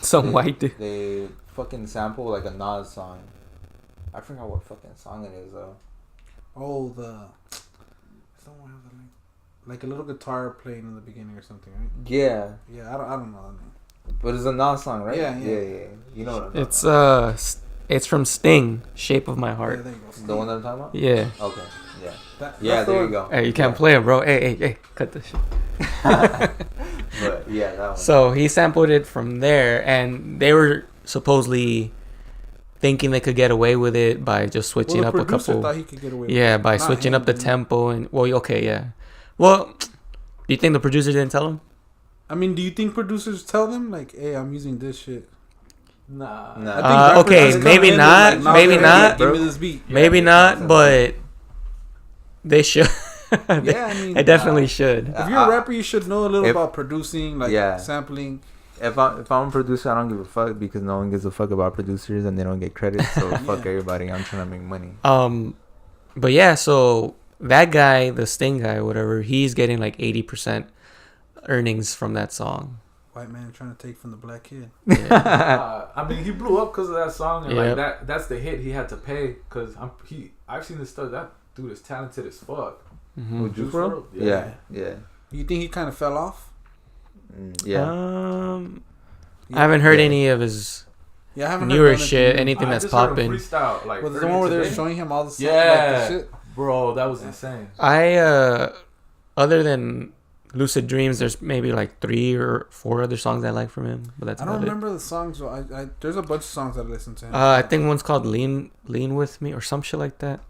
Some white dude. they fucking sample like a Nas song. I forgot what fucking song it is though. Oh, someone has like a little guitar playing in the beginning or something, right? Yeah, Yeah, I don't know the name. but it's a Nas song, right? Yeah. You know what I'm talking about. It's from Sting, "Shape of My Yeah, Heart." there you go. The one that I'm talking about? Yeah. Okay, yeah. That's Yeah, the there you one. go. Hey, you can't play it, bro. Hey, cut this shit. But yeah, that one. So he sampled it from there, and they were supposedly thinking they could get away with it by just switching Well, up the a producer couple. thought he could get away with Yeah, it. by Not switching him, up the you know? tempo and okay, yeah. Well, do you think the producer didn't tell him? I mean, do you think producers tell them like, "Hey, I'm using this shit"? Nah. I think Nah. rappers Okay, just come maybe in and not, like, "Nah, maybe hey, not. Give me this beat. Maybe not, but they should. they, Yeah, I mean, they definitely should. if you're a rapper, you should know a little about producing, like Yeah. sampling. If I'm a producer, I don't give a fuck because no one gives a fuck about producers and they don't get credit. So fuck everybody. I'm trying to make money. But yeah, so that guy, the Sting guy, whatever, he's getting like 80% earnings from that song. White man trying to take from the black kid. Yeah. I mean, he blew up because of that song, and Yep. like that's the hit he had to pay. Cause I've seen this stuff. That dude is talented as fuck. Mhm. With JuiceWrld? Yeah. You think he kind of fell off? Yeah. I haven't heard Yeah. any of his Yeah, I haven't newer heard shit, anything. anything I that's just heard him popping. freestyle, like Was it the earlier one where they were today. showing him all the stuff, Yeah, like the shit? bro, that was insane. Other than Lucid Dreams, there's maybe like 3 or 4 other songs I like from him, but that's I don't about it. remember the songs. So I there's a bunch of songs that I listened to him. I think one's called Lean With Me or some shit like that.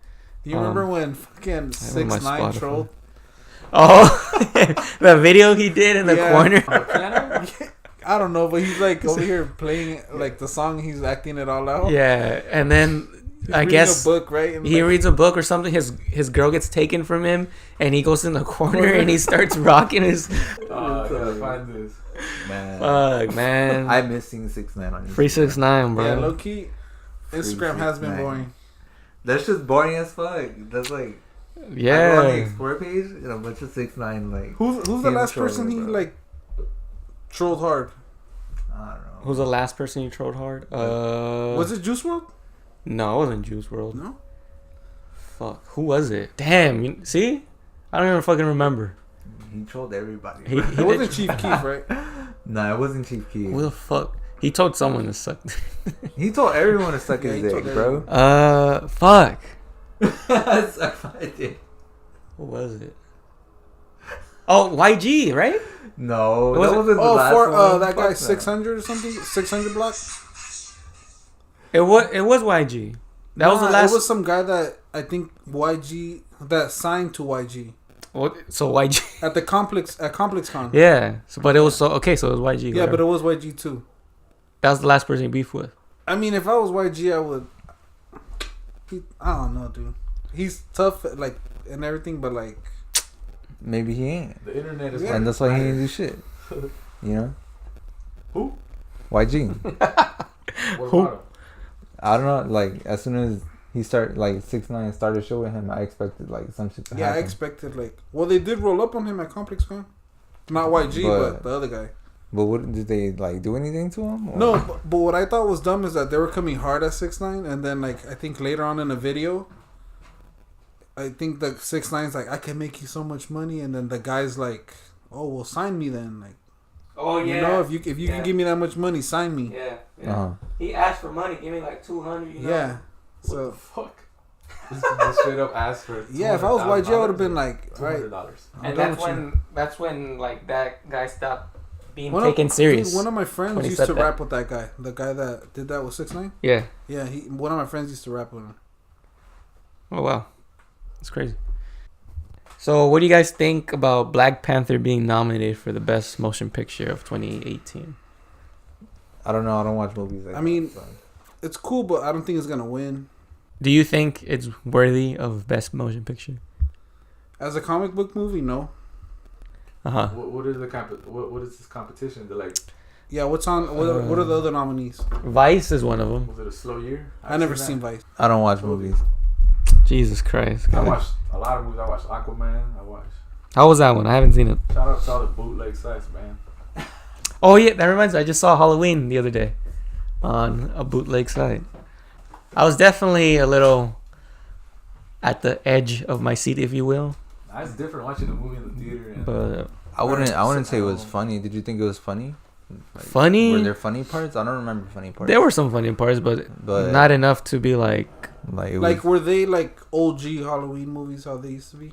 Do you remember when fucking I have my 6ix9ine Spotify. trolled? Oh, the video he did in the Yeah. corner. On the piano? I don't know, but he's like over here playing like the song. He's acting it all out. Yeah, and then He's I reading guess a book, right? And he like, reads a book or something. His girl gets taken from him, and he goes in the corner and he starts rocking his. I gotta find this. Man. Fuck, man. I miss seeing 6ix9ine on Free 6ix9ine, bro. yeah, low key. Instagram has been 6ix9ine. boring. That's just boring as fuck. That's like I go on the Yeah. Explore page and a bunch of 6ix9ine like. Who's the him last trolling, person he bro. like trolled hard? I don't know. Who's the last person you trolled hard? Was it JuiceWrld? No, it wasn't JuiceWrld. No. Fuck, who was it? Damn, see, I don't even fucking remember. He trolled everybody. He It wasn't Chief Keef, right? Nah, it wasn't Chief Keef. Who the fuck? He told someone to suck. He told everyone to suck Yeah, his he told dick, bro. Fuck. Suck my dick. Who was it? Oh, YG, right? No, Was that it- wasn't the Oh, last for one. that guy Fuck 600 or something, 600 block. It was YG. That was the last. It was some guy that I think YG that signed to YG So YG. at the complex at ComplexCon. Yeah. So, but it was okay. So it was YG. Yeah, whatever. but it was YG too. That was the last person he beefed with. I mean, if I was YG, I would. I don't know, dude. He's tough, like and everything, but like Maybe he ain't. The internet is Yeah. And that's why he ain't do shit. You know? Who? YG. What Who? about him? I don't know, like, as soon as he started, like, 6ix9ine started showing him, I expected, like, some shit to yeah, I happen. expected like. Well, they did roll up on him at ComplexCon. Not YG, but the other guy. But what, did they, like, do anything to him? Or? No, but what I thought was dumb is that they were coming hard at 6ix9ine, and then like I think later on in the video, I think the 6ix9ine's like, I can make you so much money, and then the guy's like, oh well, sign me then, like, Oh you know, if you can give me that much money, sign me. Yeah. Uh-huh. He asked for money. Give me like 200. Yeah. What So the fuck? Just straight up asked for. yeah, if I was YG, I would have been like, right. $200. I'm done with you. that's when like that guy stopped being One taken of, serious. Dude, one of my friends when he used said to that. rap with that guy. The guy that did that with 6ix9ine. Yeah. Yeah, one of my friends used to rap with him. Oh wow, that's crazy. So, what do you guys think about Black Panther being nominated for the best motion picture of 2018? I don't know. I don't watch movies like I mean- that, so. It's cool, but I don't think it's gonna win. Do you think it's worthy of best motion picture? As a comic book movie, no. What is the what is this competition? They're like, Yeah, what's on? What are the other nominees? Vice is one of them. was it a slow year? I never that. seen Vice. I don't watch movies. Jesus Christ. I God. watched a lot of movies. I watched Aquaman. I watched. How was that one? I haven't seen it. Shout out to all the bootleg sites, man. Oh yeah, that reminds me. I just saw Halloween the other day on a bootleg site. I was definitely a little at the edge of my seat, if you will. It's different watching a movie in the theater. And But I wouldn't say it was funny. Did you think it was funny? Like, funny? Were there funny parts? I don't remember funny parts. There were some funny parts, but not enough to be like. Like, it Like, was, were they like OG Halloween movies? How they used to be?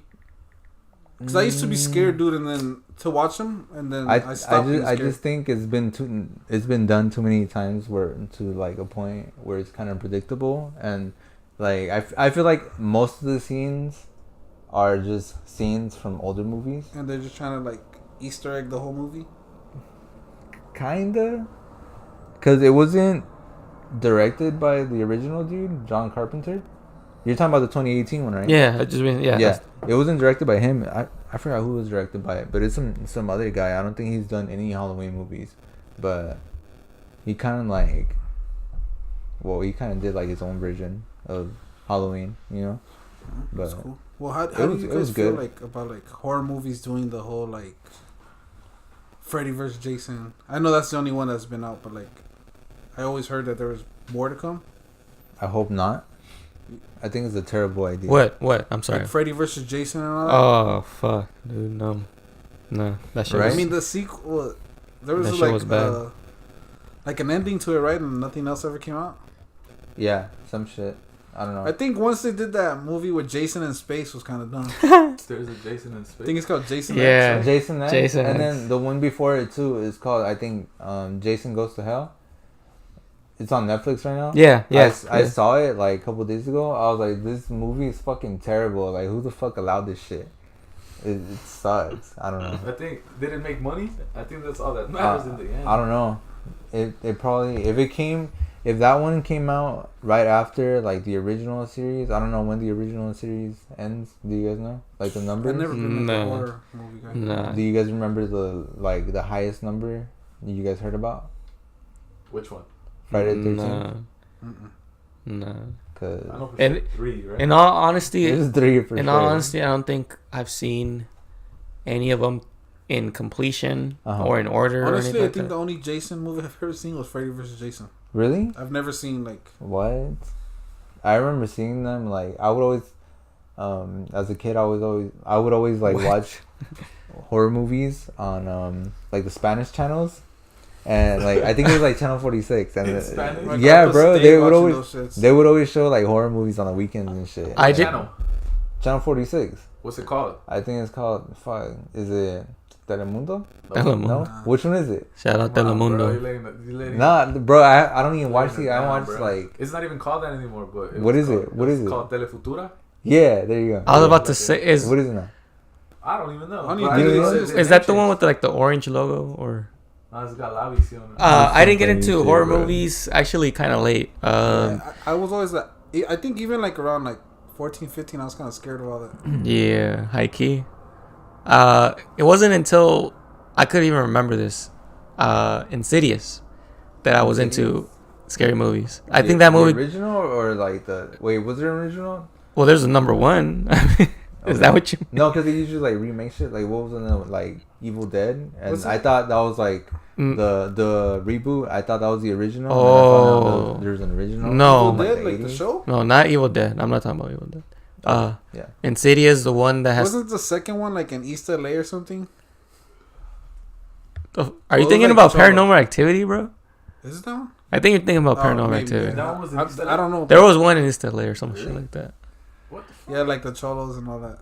Because I used to be scared, dude, and then to watch them, and then I stopped being I scared. just think it's been done too many times where to like a point where it's kind of predictable, and like I feel like most of the scenes are just scenes from older movies. And they're just trying to like Easter egg the whole movie. Kinda, because it wasn't directed by the original dude, John Carpenter. You're talking about the 2018 one, right? Yeah, I just mean Yeah, it wasn't directed by him. I forgot who was directed by it, but it's some other guy. I don't think he's done any Halloween movies, but he kind of like, well, he kind of did like his own version of Halloween, you know. That's But cool. Well, how do you guys feel good. like about like horror movies doing the whole like Freddy vs. Jason? I know that's the only one that's been out, but like I always heard that there was more to come. I hope not. I think it's a terrible idea. What? I'm sorry. Like Freddy vs. Jason and all that. Oh fuck, dude, no, that shit. Right? I mean, the sequel. There was That shit like was bad. like an ending to it, right? And nothing else ever came out. Yeah, some shit. I don't know. I think once they did that movie with Jason in space was kind of dumb. There's a Jason in space. I think it's called Jason. Yeah. X, right? Jason X. Jason And X. then the one before it too is called, I think, Jason Goes to Hell. It's on Netflix right now. Yeah, yes. I saw it like a couple days ago. I was like, this movie is fucking terrible. Like, who the fuck allowed this shit? It sucks. I don't know. I think did it make money? I think that's all that matters in the end. I don't know. It probably if that one came out right after like the original series. I don't know when the original series ends. Do you guys know like the numbers? I've never been No. a horror movie guy. Nah. Do you guys remember the highest number you guys heard about? Which one? Friday the 13th? Nah. Cause I know for And- sure 3, right? In all honesty, it was 3 for in sure. all honesty, I don't think I've seen any of them in completion or in order or Honestly, anything I like think that. the only Jason movie I've ever seen was Freddy vs. Jason. Really? I've never seen like. What? I remember seeing them. Like I would always, as a kid, I would always like watch horror movies on like the Spanish channels, and like I think it was like Channel 46. And In Spanish? My yeah, grandpa bro, stayed they would watching always those shits. they would always show like horror movies on the weekends and shit. I did. Channel 46. What's it called? I think it's called. Fuck, is it Telemundo? Telemundo. No, which one is it? Shout out Come on, bro, Telemundo. you're letting Nah, bro, I don't even watch it it. I down, watch bro. like It's not even called that anymore. But What was is it? called- What is it's it? called Telefutura. yeah. There you go. I was about to Like say, it. is What is it now? I don't even know. I don't But even I think think it's- it's- is that the one with like the orange logo or? No, it's got La Visión. I didn't get Something into you horror say, bro. movies actually kind of late. Yeah, I was always like, I think even like around like 14, 15, I was kind of scared of all that. Yeah, high key. It wasn't until I couldn't even remember this. Insidious, that I was into scary movies. I think that movie. The original or like the wait, was it original? Well, there's a number one. Is that what you? No, because they usually like remake shit. Like what was the name? Like Evil Dead, and Was I it? thought that was like Mm. the reboot. I thought that was the original. Oh. and I found out there's an original. No. Evil from, Dead, like the 80s. show. No, not Evil Dead. I'm not talking about Evil Dead. Yeah. Insidious, the one that has. Wasn't the second one like in East LA or something? Are you Well, thinking like about Cholo. Paranormal Activity, bro? Is it that one? I think you're thinking about Oh, Paranormal maybe, Activity. yeah. That one was in East LA? I don't know. There was one in East LA or some shit Really? like that. What the fuck? Yeah, like the Cholos and all that.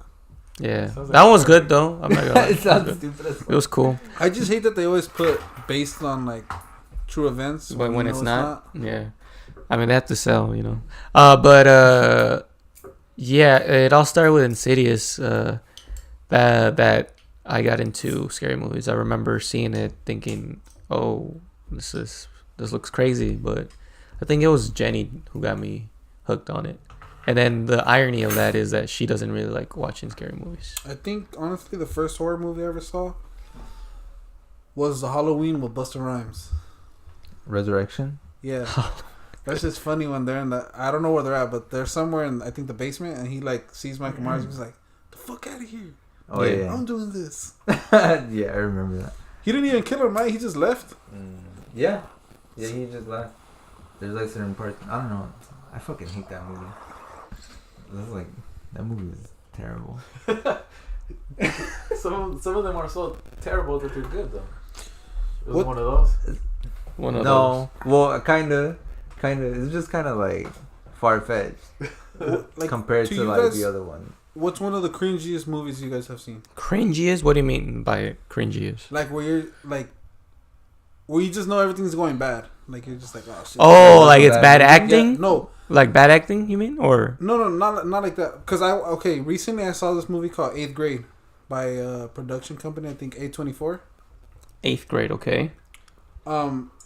Yeah, Sounds like that one was a- good though. I'm not gonna lie. it sounds It stupid as was cool, I just hate that they always put based on like true events, but when you it's know not, yeah. I mean, they have to sell, you know. But yeah, it all started with Insidious. That I got into scary movies. I remember seeing it, thinking, "Oh, this looks crazy." But I think it was Jenny who got me hooked on it. And then the irony of that is that she doesn't really like watching scary movies. I think honestly, the first horror movie I ever saw was the Halloween with Busta Rhymes. Resurrection. Yeah, that's just funny when they're in the. I don't know where they're at, but they're somewhere in I think the basement, and he like sees Michael Myers. And he's like, "The fuck out of here! Oh Yeah. yeah. I'm doing this." Yeah, I remember that. He didn't even kill him, right? He just left. Yeah. Yeah, he just left. There's like certain parts. I don't know. I fucking hate that movie. That's like that movie was terrible. Some of them are so terrible that they're good though. It was What- one of those. One of No, well, kinda. It's just kind of like far fetched Like compared to to you like guys- the other one. what's one of the cringiest movies you guys have seen? those cringiest. What do you mean by cringiest? Like where you're like, where you just know everything's going bad. Like you're just like, oh shit. Oh, like it's Bad bad movie? acting. Yeah, no, Like bad acting, you mean? Or no, not like that. Cause recently I saw this movie called 8th Grade by a production company. I think A24. 8th grade, okay.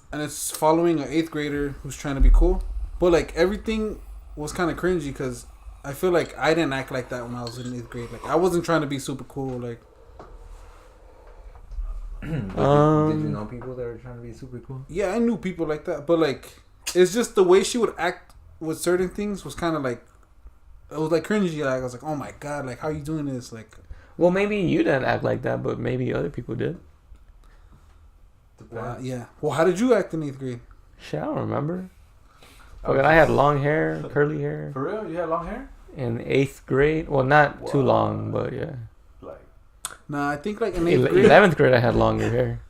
And it's following an 8th grader who's trying to be cool, but like everything was kind of cringy because I feel like I didn't act like that when I was in 8th grade. Like I wasn't trying to be super cool. Like Did you know people that were trying to be super cool? yeah, I knew people like that, but like it's just the way she would act with certain things was kind of like it was like cringy. Like I was like, oh my god, like how are you doing this? Like, Well, maybe you didn't act like that, but maybe other people did. wow, yeah. Well, how did you act in 8th grade? Shit, I don't remember. Fucking, I had long hair, curly hair. For real? You had long hair? In 8th grade. Well, not too long, but yeah. Like, Nah, I think like in 8th grade. 11th grade, I had longer hair.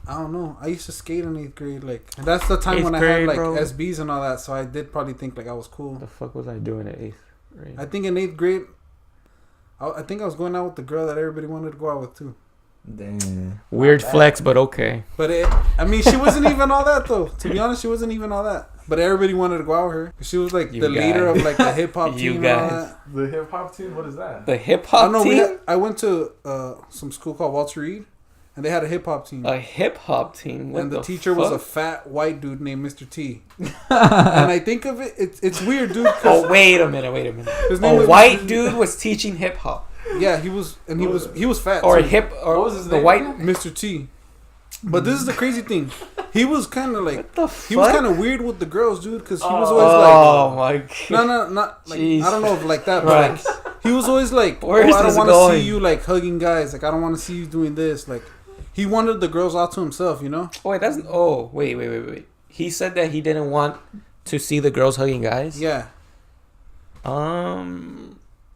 I don't know. I used to skate in 8th grade. Like, and that's the time when I grade, had like bro. SBs and all that. So I did probably think like I was cool. What the fuck was I doing at 8th grade? I think in 8th grade, I think I was going out with the girl that everybody wanted to go out with too. Damn. Weird flex, but okay. But I mean, she wasn't even all that though. To be honest, she wasn't even all that. But everybody wanted to go out with her. She was like You the leader guys. of like the hip hop You team and all guys. that. the hip hop team? What is that? The hip I hop don't know. team? I went to some school called Walter Reed, and they had a hip hop team. A hip hop team? What And the teacher was a fuck? fat white dude named Mr. T. And I think of it, it's weird, dude. 'cause Oh, wait a minute. his name A was white dude was teaching hip hop. Yeah, he was fat. Or too. What was his the name white. again? Mr. T. But this is the crazy thing. He was kind of like What the fuck? he was kind of weird with the girls, dude, because he was Oh always my like god. no, not like Jeez. I don't know if like that, but Christ. like, he was always like, Where oh, is I don't this want to going? see you like hugging guys. Like I don't want to see you doing this. Like he wanted the girls out to himself, you know? Wait, that's. Oh, wait. He said that he didn't want to see the girls hugging guys? Yeah.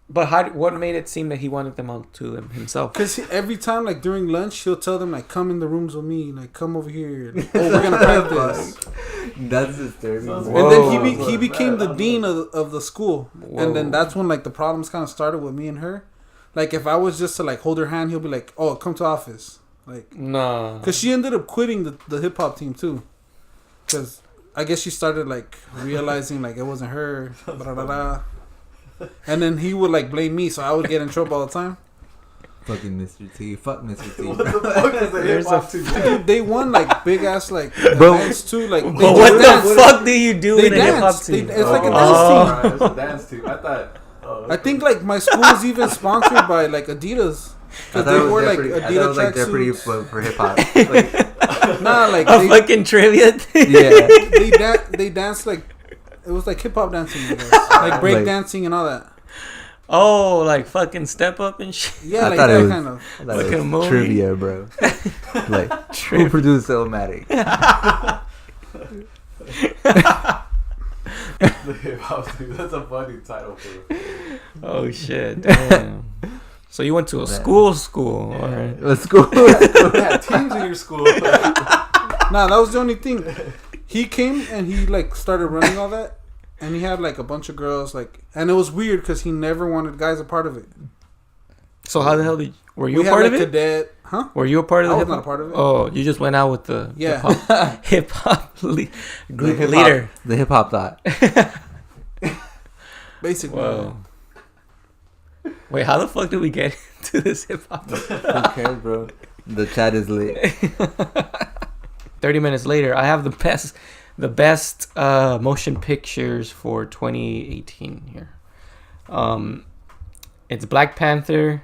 But what made it seem that he wanted them out to himself? Because every time, like during lunch, he'll tell them like, "Come in the rooms with me. Like, come over here. Like, oh, we're gonna practice." That's disturbing. Sounds And then Whoa. he became the dean of the school, and then Whoa. that's when like the problems kind of started with me and her. Like if I was just to like hold her hand, he'll be like, "Oh, come to office." Like, Nah. because she ended up quitting the hip hop team too, because I guess she started like realizing like it wasn't her. Blah, blah, blah. And then he would like blame me, so I would get in trouble all the time. Fucking Mr. T. Fuck Mr. T. What the fuck is the hip There's hop a team? Dude, they won like big ass like Bro. events too. Like, But they what do the dance. fuck do you do They in a hip hop dance. team? It's like a dance Oh. team. It's a dance team. I thought. Oh, I think like my school is even sponsored by like Adidas. I Cause thought they it was wore like Jeopardy. I thought it Adidas was like Jeopardy tracksuits. for hip hop. Nah, like A fucking trivia thing? Yeah. they danced like it was like hip hop dancing, I guess. Like break Like- dancing and all that. Oh, like fucking step up and shit. Yeah, I like thought it that was- kind of. I thought it Fucking was movie. trivia, bro. Like, who produced Illmatic? the hip hop team. That's a funny title for it. Oh shit. Damn. So you went to a school, all right. Let's go. You had teams in your school. Nah, that was the only thing. He came and he like started running all that, and he had like a bunch of girls like, and it was weird because he never wanted guys a part of it. So how the hell were you We a part had of like it? cadet, huh? Were you a part of I the was hip not a hop? part of it. Oh, you just went out with the Yeah. hip hop group hip-hop- leader. The hip hop thought. Basically. Whoa. Wait, how the fuck did we get into this hip hop? Who cares, bro? The chat is lit. 30 minutes later, I have the best motion pictures for 2018 here. It's Black Panther,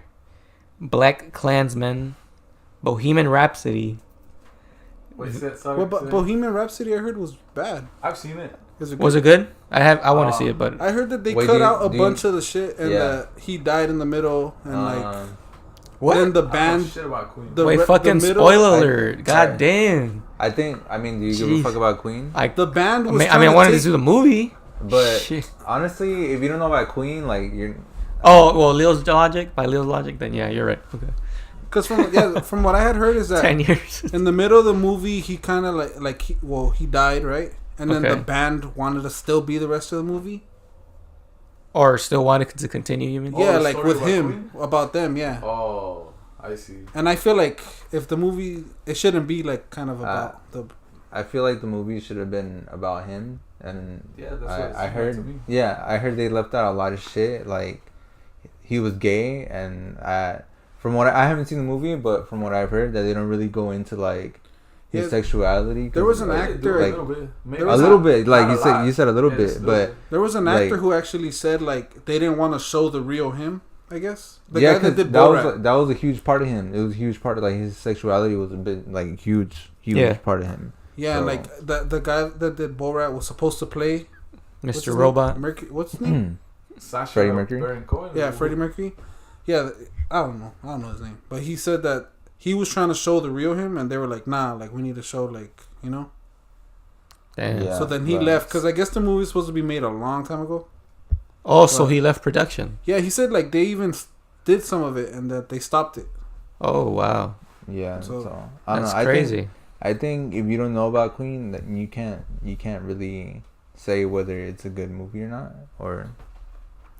Black Klansman, Bohemian Rhapsody. Wait, sorry. Well, but Bohemian Rhapsody I heard was bad. I've seen it. Was it good? I want to see it, but I heard that they Wait, cut do you- out a do you- bunch of the shit and Yeah. that he died in the middle and like what? then the I don't know band shit about Queen. the Wait, re- fucking the middle- spoiler alert! God Alright. damn! I mean, do you give Jeez. a fuck about Queen? the band was I wanted to see the movie. But Shit. honestly, if you don't know about Queen, like you're. Oh well, Leo's Logic. By Leo's Logic, then yeah, you're right. Okay, because from what I had heard is that 10 years. in the middle of the movie he kind of he died, right? And then Okay. the band wanted to still be the rest of the movie. Or still wanted to continue, you mean? Oh, Yeah, the like story with about him, about them, yeah. Oh, I see. And I feel like if the movie, it shouldn't be like kind of about the. I feel like the movie should have been about him, and Yeah, that's what it I seemed like heard. to me. Yeah, I heard they left out a lot of shit. Like he was gay, and from what I haven't seen the movie, but from what I've heard, that they don't really go into like his Yeah, sexuality. 'cause, there was an like, actor- like, a little bit. Maybe there a was little not- bit. Like not you a said, lot. you said a little Yeah, bit, it's but There was an actor like- who actually said like they didn't want to show the real him. I guess the yeah, guy that 'cause did that was Borat. that was a huge part of him. It was a huge part of like his sexuality was a bit like huge Yeah. part of him. Yeah, So- like the guy that did Borat was supposed to play what's Mr. his Robot. name? What's his name? Sasha Freddie Mercury? Baron Cohen. Yeah, Freddie Mercury. Yeah, I don't know his name, but he said that he was trying to show the real him, and they were like, nah, like we need to show like Damn. Yeah. So then he but- left because I guess the movie was supposed to be made a long time ago. Oh, so But- he left production. Yeah, he said like they even did some of it and that they stopped it. Oh wow, Yeah. So- So I don't that's know. crazy. I think if you don't know about Queen, then you can't really say whether it's a good movie or not, or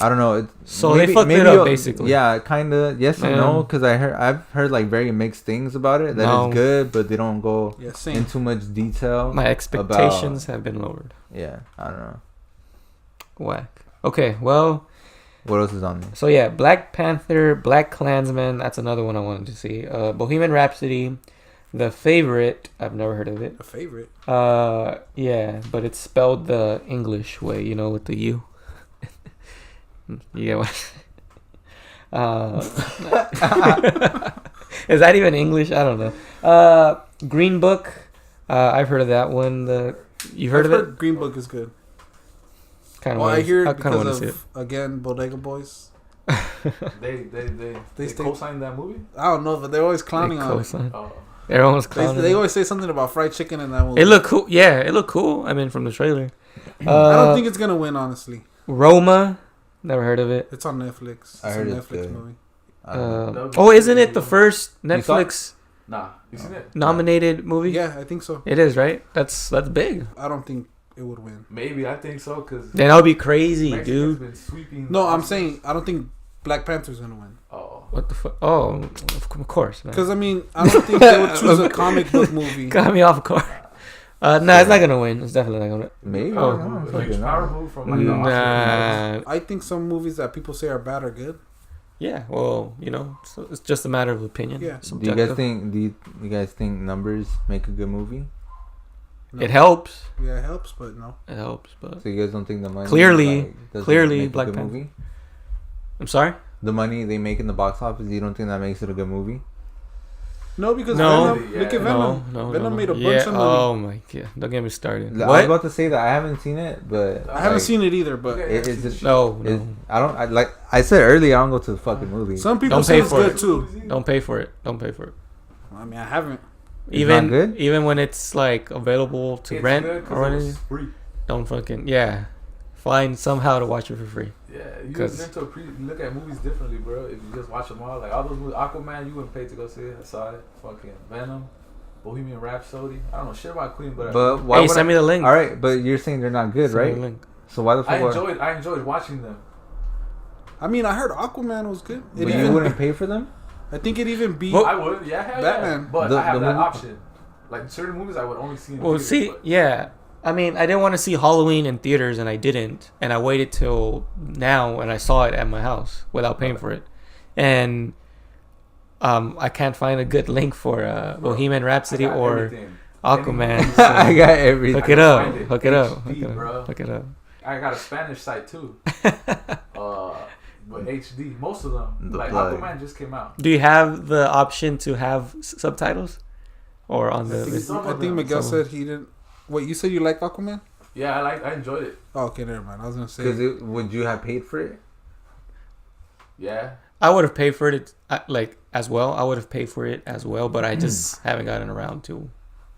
I don't know. So they fucked it up, you'll- basically. Yeah, kind of. Yes and no, Man. because I've heard like very mixed things about it. That No. it's good, but they don't go Yeah, same. in too much detail. My expectations have been lowered. Yeah, I don't know. Whack. Okay, well, What else is on there? so yeah, Black Panther, Black Klansman. That's another one I wanted to see. Bohemian Rhapsody, The Favorite. I've never heard of it. A favorite. Yeah, but it's spelled the English way, with the U. You get what? Is that even English? I don't know. Green Book. I've heard of that one. You've heard of it? Green Book is good. Kind Well, I hear it kind of want because to see it. of again Bodega Boys. They stay- co-signed that movie. I don't know, but they're always clowning on it. Co-sign. Oh, Everyone's clowning. They always say something about fried chicken in that movie. It looked cool. Yeah, it looked cool. I mean, from the trailer. I don't think it's gonna win, honestly. Roma. Never heard of it. It's on Netflix. It's I heard a it's Netflix good. movie. I don't know. Oh, isn't it the first saw it? Netflix nah, you seen it? nominated movie? Yeah, I think so. It is, right? That's big. I don't think it would win. Maybe I think so because Then that would be crazy, dude. been sweeping. No, I'm Oscars. saying I don't think Black Panther's gonna win. Oh, What the fuck? Oh, of course, man. Because I mean, I don't think they would choose a comic book movie. Got me off course. No, it's not gonna win. It's definitely not gonna. Maybe. Oh. I don't know. a huge Fucking power know. move from like the Oscars. Nah. I think some movies that people say are bad are good. Yeah. Well, so it's just a matter of opinion. Yeah. Do you guys think? Do you guys think numbers make a good movie? No. It helps? Yeah, it helps, but no. It helps, but So you guys don't think the money Clearly- doesn't clearly make a Black good Panther. movie? I'm sorry. The money they make in the box office, you don't think that makes it a good movie? No, because No. Venom, look at Venom. No. Venom made a bunch yeah. of money. Oh my god! Don't get me started. I was What? about to say that I haven't seen it, but I haven't seen it either, but It's just, No. I don't. Like I said earlier, I don't go to the fucking movie. some people Don't say pay it's for good it. too. Don't pay for it. Don't pay for it. I mean, I haven't. It's not good? Even when it's like available to It's rent good 'cause or it was anything, free. don't fucking find somehow to watch it for free. Yeah, you 'Cause- learn to look at movies differently, bro. If you just watch them all, like all those movies, Aquaman, you wouldn't pay to go see it. I saw it. Fucking Venom, Bohemian Rhapsody. I don't know shit about Queen, but why Hey, would send me the link. All right, but you're saying they're not good, Send me right? the link. So why the fuck? I enjoyed watching them. I mean, I heard Aquaman was good. It But you even, wouldn't pay for them? I think it even beat. Well, I would, yeah, hell Batman. yeah. But The- I have the that movie- option. Like certain movies, I would only see in Well, theaters, see, but- yeah. I mean, I didn't want to see Halloween in theaters, and I didn't, and I waited till now, and I saw it at my house without paying for it, and I can't find a good link for Bohemian Rhapsody I got or everything. Aquaman. So I got everything. Hook it I up. find it. Hook it up. HD, Hook it bro. up. Hook it up. I got a Spanish site too. But HD, most of them. The Like plug. Aquaman just came out. Do you have the option to have subtitles, or on I think the? some I of think them. Miguel Some- said he didn't. Wait, you said you like Aquaman? Yeah, I enjoyed it. Oh, okay, never mind. I was gonna say. Because would you have paid for it? Yeah. I would have paid for it as well. I would have paid for it as well, but I just haven't gotten around to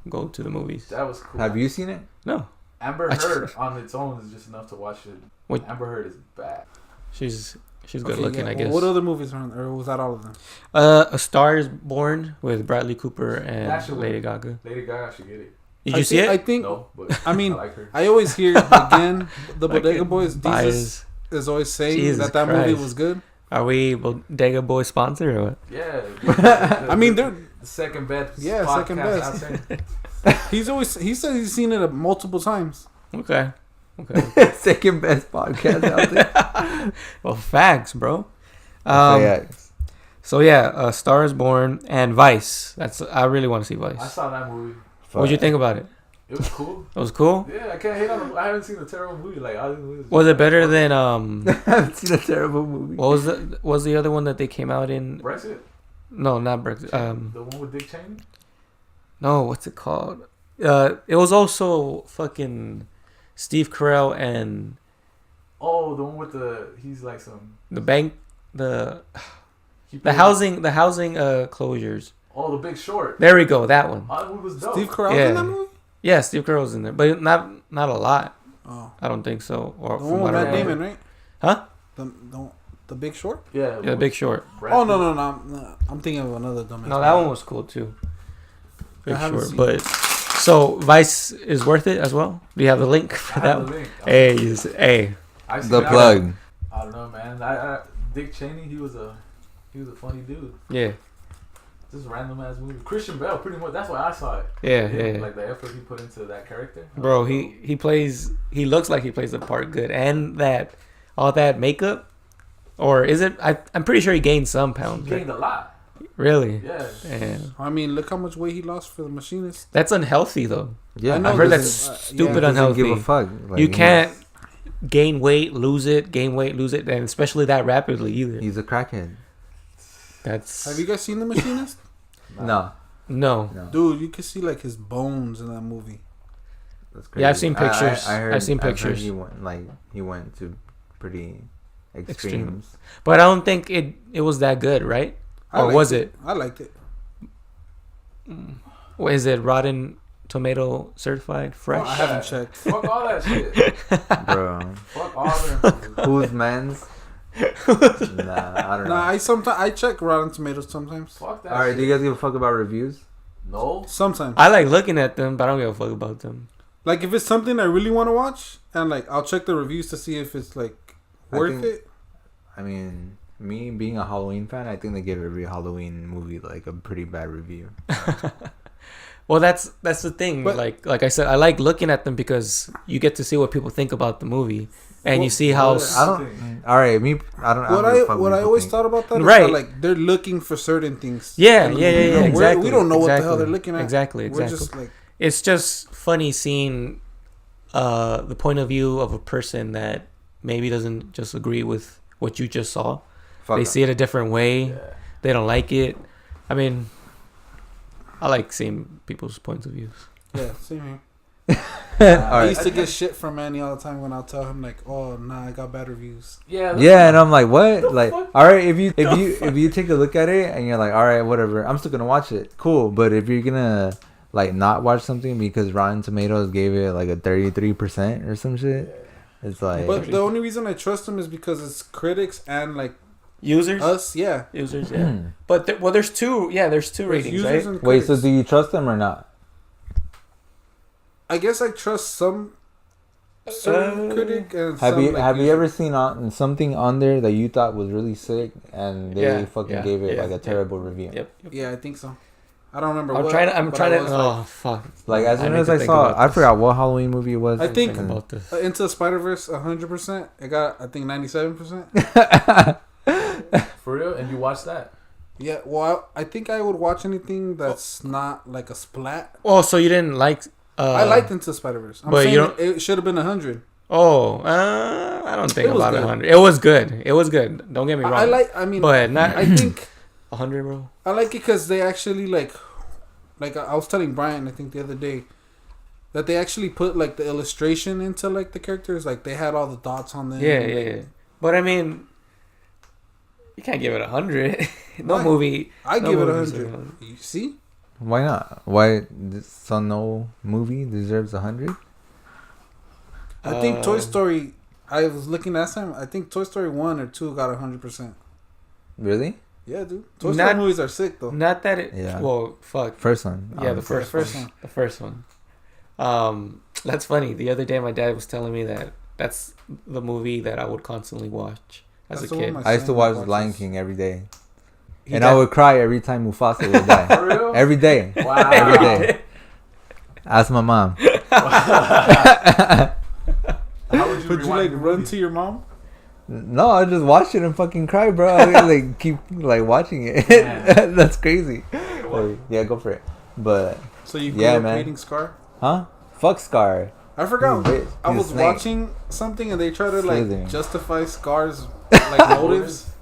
go to the movies. That was cool. Have you seen it? No, Amber I Heard just- on its own is just enough to watch it. What- Amber Heard is bad. she's good Okay, looking, yeah, I well, guess. what other movies are on, or was that all of them? A Star Is Born with Bradley Cooper and That should Lady win. Gaga. Lady Gaga should get it. Did I you see think- I it? think. No, but I mean, I like her. I always hear again the Bodega Fucking Boys. Jesus bias. is always saying Jesus that movie Christ. was good. Are we Bodega Boy sponsor or what? Yeah. I mean, they're the second best. Yeah, podcast second best. out there. he said he's seen it multiple times. Okay. Okay. Second best podcast out there. Well, facts, bro. Yeah. So yeah, Star Is Born and Vice. I really want to see I Vice. saw that movie. What'd you think about it? It was cool. It was cool. Yeah, I can't hate on it. I haven't seen a terrible movie. Like, all these movies Was just it better like, than I haven't seen a terrible movie. what was the other one that they came out in? Brexit? No, not Brexit. The one with Dick Cheney? No, what's it called? It was also fucking Steve Carell and Oh, the one with he's like some. The bank, the He housing closures. Oh, The Big Short. There we go, that one. That movie was dope. Steve Carell's Yeah. in that movie? Yeah, Steve Carell's in there, but not a lot. Oh. I don't think so. Or The from one with what I Matt remember. Damon, right? Huh? The Big Short? Yeah. Yeah, The Big Short. Oh, no. I'm thinking of another dumbass. No, that one was cool too. Big I haven't Short, seen but so Vice is worth it as well. Do you have the link for I that have the one? link. Hey. I seen The that. plug. I don't know, man. I Dick Cheney, he was a funny dude. Yeah. Just random ass movie. Christian Bale, pretty much. That's why I saw it. Yeah. Like the effort he put into that character. Bro, he looks like he plays the part good, and that all that makeup, or is it? I'm pretty sure he gained some pounds. He gained a lot. Really? Yeah. Damn. I mean, look how much weight he lost for The Machinist. That's unhealthy though. Yeah, I know I've heard this that's is, stupid yeah. unhealthy. Give a fuck. Like, You can't gain weight, lose it, gain weight, lose it, and especially that rapidly either. He's a crackhead. That's Have you guys seen The Machinist? No. no. Dude, you can see like his bones in that movie. That's crazy. Yeah, I've seen pictures. I've seen I've heard pictures. he went to pretty Extreme. extremes. But I don't think it was that good, right? I Or liked was it? I liked it. Or is it Rotten Tomato certified fresh? I haven't checked. Fuck all that shit. Bro. Fuck all that. Who's man's? Nah, I don't know. Nah, I check Rotten Tomatoes sometimes. Fuck that. Alright, shit. do you guys give a fuck about reviews? No. Sometimes. I like looking at them, but I don't give a fuck about them. Like if it's something I really want to watch, and like I'll check the reviews to see if it's like worth it. I mean, me being a Halloween fan, I think they give every Halloween movie like a pretty bad review. Well, that's the thing. But- like I said, I like looking at them because you get to see what people think about the movie, and you see how. I don't. Alright, me. I don't. What I always thought about that is Right. that, like they're looking for certain things. Yeah, And, yeah, you know, exactly. We don't know what the hell exactly, they're looking at. Exactly. We're just like, It's just funny seeing the point of view of a person that maybe doesn't just agree with what you just saw. They see it a different way. Yeah. They don't like it. I mean, I like seeing people's points of views. yeah, same here. All I right. used to get shit from Manny all the time when I'll tell him like, "Oh, nah, I got bad reviews." Yeah. Yeah, and I'm like, what? Like, fuck? all right, if you take a look at it and you're like, all right, whatever, I'm still gonna watch it. Cool, but if you're gonna like not watch something because Rotten Tomatoes gave it like a 33% or some shit, it's like. But the only reason I trust him is because it's critics and like Users? us. Yeah, Users, yeah. But, there's two. Yeah, there's two There's ratings, users right? and Wait, so critics. do you trust them or not? I guess I trust some certain critic and Have some, you like, have you user. ever seen something on there that you thought was really sick and they Yeah, fucking yeah, gave it yeah, like a terrible review? Yep. Yeah, I think so. I don't remember. I'm what, trying but to. I was Oh fuck! Like as I soon need as to I think saw, about I this. forgot what Halloween movie it was. I think- Think about this. Into the Spider-Verse 100%. It got I think 97%. For real? And you watched that? Yeah, well, I think I would watch anything that's not like a splat. Oh, so you didn't like? I liked Into the Spider-Verse. I'm but saying you don't- it should have been 100. Oh, I don't think It was about good. 100. It was good. It was good. Don't get me wrong. I mean, but not I think 100, bro. I like it because they actually like I was telling Brian, I think the other day, that they actually put like the illustration into like the characters. Like they had all the dots on them. Yeah. But I mean, you can't give it 100. No Why? movie. I No give it movies 100. are- You see? Why not? Why so no movie deserves 100? I think Toy Uh, Story. I was looking last time. I think Toy Story 1 or 2 got 100%. Really? Yeah, dude. Toy Story Not- movies are sick though. Not that it. Yeah. Well, fuck. First one. Yeah, the first first one. one. The first one. That's funny. The other day, my dad was telling me that that's the movie that I would constantly watch as That's a the one kid. my I used to son watch watches. Lion King every day, He and def- I would cry every time Mufasa would die. For real? Every day. Wow. Every day. Ask my mom. How would you Would you rewind like the run movie? to your mom? No, I just watch it and fucking cry, bro. I like keep like watching it. Man. That's crazy. Like, yeah, go for it. But So you grew Yeah, up man. hating Scar? huh? Fuck Scar. I forgot. He's a I was snake. watching something and they try to like Slithering. justify Scar's like motives.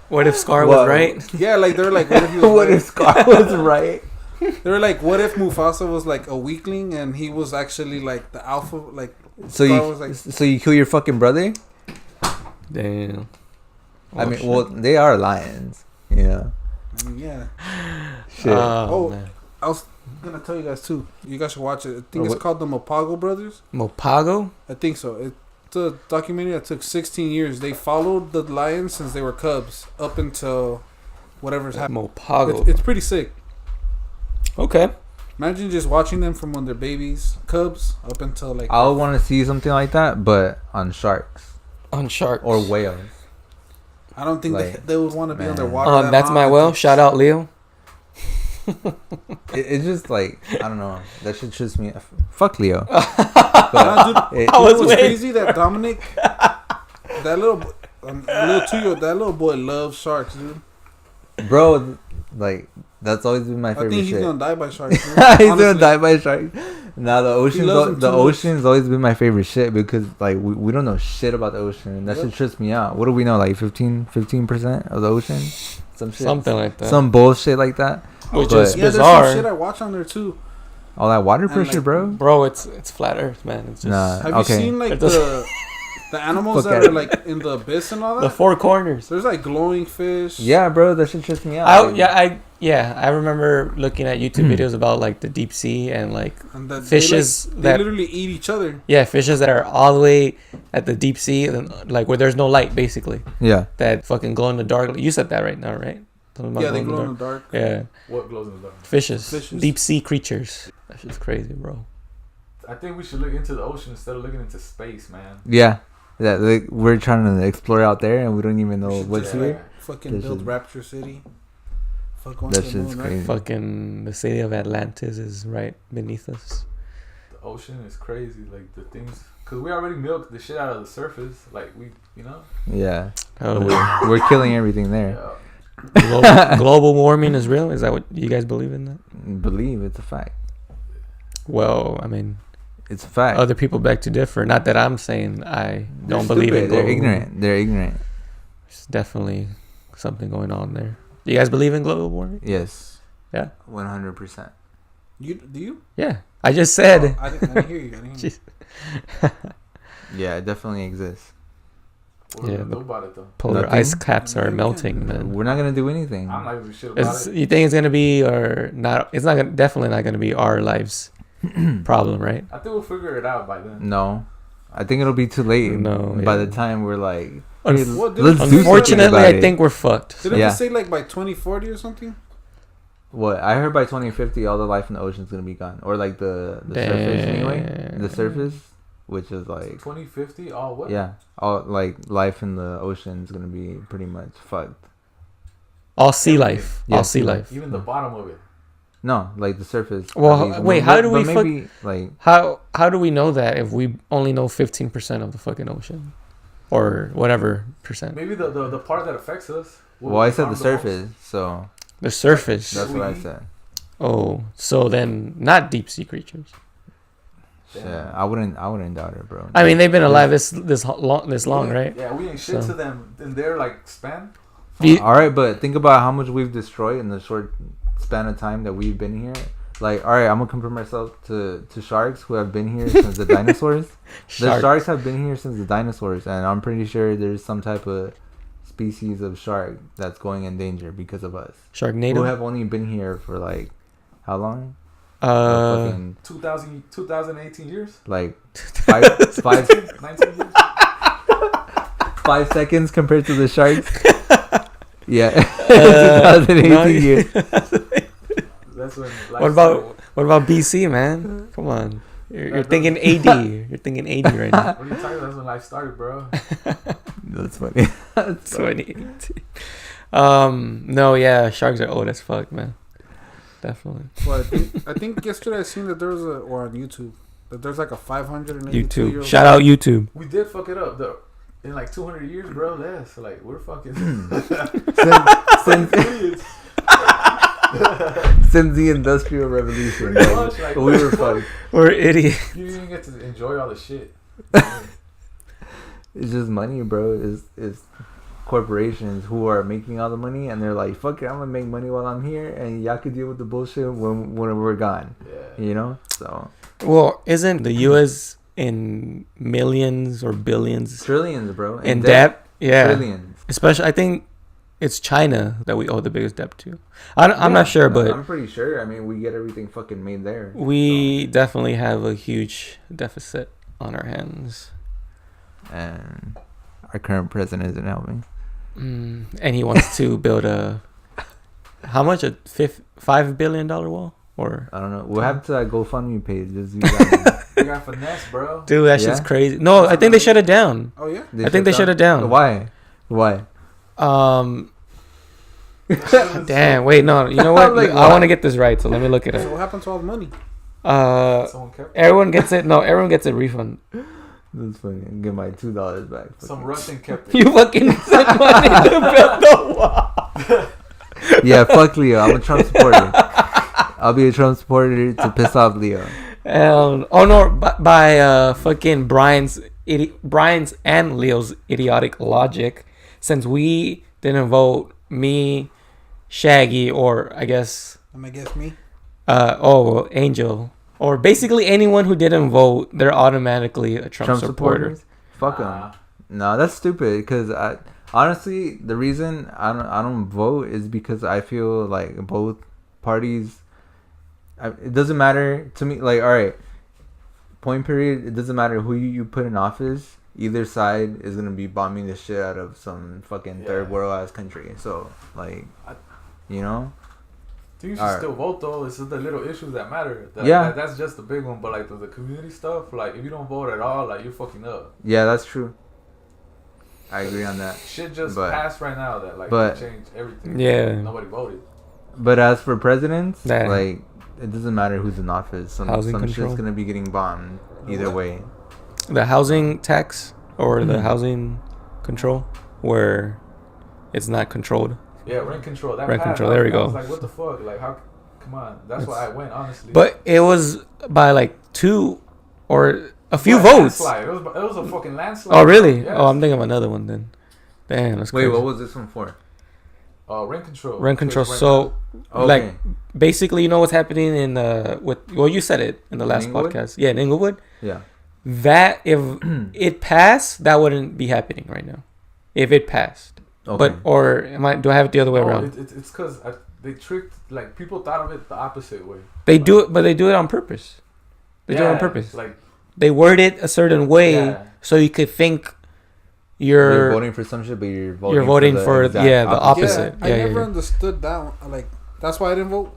What if Scar What? was right? Yeah, like they're like, what if he was What right? if Scar was right? They were like, what if Mufasa was like a weakling and he was actually like the alpha? Like So Scar you was like, so you kill your fucking brother? Damn. I mean, shit. well, they are lions. Yeah. I mean, yeah. Shit. Oh, man. I was gonna tell you guys too. You guys should watch it. I think it's What? called the Mopago Brothers. Mopago? I think so. It's a documentary that took 16 years. They followed the lions since they were cubs up until whatever's happened. Mopago. It's pretty sick. Okay. Imagine just watching them from when they're babies, cubs, up until like. I would want to see something like that, but on sharks On sharks. or whales. I don't think like, they would want to be man. underwater. That's my well. Shout out, Leo. It's just like, I don't know. That shit trips me. Fuck Leo. Nah, dude, It- I was it was waiting. crazy that Dominic, that little 2-year-old, that little boy loves sharks, dude. Bro, like, that's always been my I favorite think he's shit. gonna die by sharks. Dude. He's gonna Honestly. die by a shark. Now the loves them too much. ocean's always been my favorite shit because like we don't know shit about the ocean. That Yep. shit trips me out. What do we know? Like 15% of the ocean? Some shit. Something like that. Some bullshit like that. Which But- is Yeah, there's bizarre. some shit I watch on there too. All that water And, pressure, like, bro. Bro, it's flat Earth, man. It's just Nah. Have Okay. you seen like It does- the animals Fuck that out. are like in the abyss and all the that? four corners. There's like glowing fish. Yeah, bro, that shit trips me out. I remember looking at YouTube videos about like the deep sea and like And that fishes they that literally eat each other. fishes that are all the way at the deep sea and like where there's no light basically. Yeah. That fucking glow in the dark. You said that right now, right? Something about Yeah, they glow glow in the dark. Yeah, What glows in the dark? fishes, Fishes. deep sea creatures. That's just crazy, bro. I think we should look into the ocean instead of looking into space, man. Yeah. That like, we're trying to explore out there and we don't even know what's Yeah. here. Fucking This build is- Rapture City. Fuck going That to the shit's moon, right? crazy. Fucking the city of Atlantis is right beneath us. The ocean is crazy. Like the things, cause we already milked the shit out of the surface. Like we, you know. Yeah. Oh, yeah. We're killing everything there. Yeah. Global warming is real. Is that what you guys believe in? That? Believe it's a fact. Well, I mean, It's a fact. other people beg to differ. Not that I'm saying I They're don't believe in stupid. They're global warming. ignorant. They're ignorant. There's definitely something going on there. Do you guys believe in global warming? Yes. Yeah. 100%. Do you? Yeah. I just said. Oh, I didn't hear you. I didn't hear you. Yeah, it definitely exists. What are we Yeah, gonna the- do about it though? Polar Nothing? ice caps are Yeah, melting, man. We're not gonna do anything. I'm not even shit about it. You think it's gonna be or not? It's not gonna, definitely not gonna be our lives problem, right? I think we'll figure it out by then. No, I think it'll be too late. No, by yeah. the time we're like, Unf- hey, What, let's dude? do something Unfortunately, about I it. think we're fucked. Didn't Yeah. they say like by 2040 or something? What I heard by 2050, all the life in the ocean is gonna be gone, or like the surface anyway. The surface, which is like 2050? Oh, what? yeah, all like life in the ocean is gonna be pretty much fucked. All sea life. Yeah, All sea sea life. Even the bottom of it. No, like the surface. Well, at least. wait, how do we fuck- maybe like How do we know that if we only know 15% of the fucking ocean, or whatever percent? Maybe the part that affects us. what well, I we said harm the most. surface, so The surface. that's what I we- said. Oh, so then not deep sea creatures. Yeah, I wouldn't doubt it, bro. I mean, they've been alive this long, right? Yeah, we ain't shit So- to them in their like span. Do you- All right, but think about how much we've destroyed in the short span of time that we've been here. Like, all right, I'm gonna compare myself to sharks who have been here since the dinosaurs. The sharks have been here since the dinosaurs, and I'm pretty sure there's some type of species of shark that's going in danger because of us. Who Sharknado. have only been here for like how long? Uh, 2018 years? Like five 19 years? 5 seconds compared to the sharks. Yeah, no, 2018 years. That's when. what about BC, man? Come on, you're thinking AD. You're thinking AD right now. What are you talking about? That's when life started, bro. That's funny. That's funny. 2018. No, yeah, sharks are old as fuck, man. Definitely. Well, I think yesterday I seen that there was or on YouTube that there's like a 582 year YouTube. old. Shout out YouTube. We did fuck it up though. In like 200 years, bro. Less. Like we're fucking. Since the Industrial Revolution, Pretty much, like, we were fucked. We're idiots. You didn't get to enjoy all the shit. It's just money, bro. It's corporations who are making all the money, and they're like, "Fuck it, I'm gonna make money while I'm here, and y'all can deal with the bullshit when we're gone." Yeah. You know. So Well, isn't the U.S. in millions or billions trillions, bro. in debt? Yeah. Trillions. Especially, I think it's China that we owe the biggest debt to. I'm not sure, but I'm pretty sure. I mean, we get everything fucking made there. we definitely have a huge deficit on our hands. And our current president isn't helping. And he wants to build how much, a $5 billion wall? Or I don't know. We'll have to like GoFundMe page. Just use that. You got finesse, bro. dude, that shit's crazy. No, I think they shut it down. Oh yeah. I think they shut it down. Why? Damn. Wait, no. You know what? Like, I want to get this right, so let me look it So up. what happened to all the money? Someone kept Everyone gets it. No, everyone gets a refund. That's funny. Get my $2 back. some Russian kept it. You fucking sent money to build the wall. Yeah, fuck Leo. I'm a Trump supporter. I'll be a Trump supporter to piss off Leo. Oh no, by fucking Brian's and Leo's idiotic logic, since we didn't vote, me, Shaggy, or I guess me. Angel, or basically anyone who didn't vote, they're automatically a Trump supporter. supporters? Fuck them. No, that's stupid. Because honestly, the reason I don't vote is because I feel like both parties. It doesn't matter to me. Like, all right, point period. It doesn't matter who you put in office. Either side is gonna be bombing the shit out of some fucking third world ass country. So, like, you know. I think you should still vote though. It's just the little issues that matter. That's just the big one. But like the community stuff, like if you don't vote at all, like you're fucking up. Yeah, that's true. I agree on that. Shit just passed right now that like changed everything. Yeah. Nobody voted. But as for presidents, Nah. like it doesn't matter who's in office. Some shit's gonna be getting bombed either way. The housing tax or the housing control, where it's not controlled. Yeah, rent control. Rent control. There we go. I was like, what the fuck? Like, how? Come on. That's why I went, honestly. But it was by like 2 or a few votes. Landslide. It was a fucking landslide. Oh really? Yes. Oh, I'm thinking of another one then. Damn, that's crazy. Wait, what was this one for? Rent control. Rent control. So, like, basically, you know what's happening in you said it in the last podcast. Yeah, in Inglewood. Yeah. That if it passed, that wouldn't be happening right now. If it passed. Okay. But do I have it the other way around? It's because they tricked, like, people thought of it the opposite way. They do it, but they do it on purpose. They do it on purpose. Like, they word it a certain way so you could think you're voting for some shit, but you're voting for the opposite. Yeah, I never understood that one. Like, that's why I didn't vote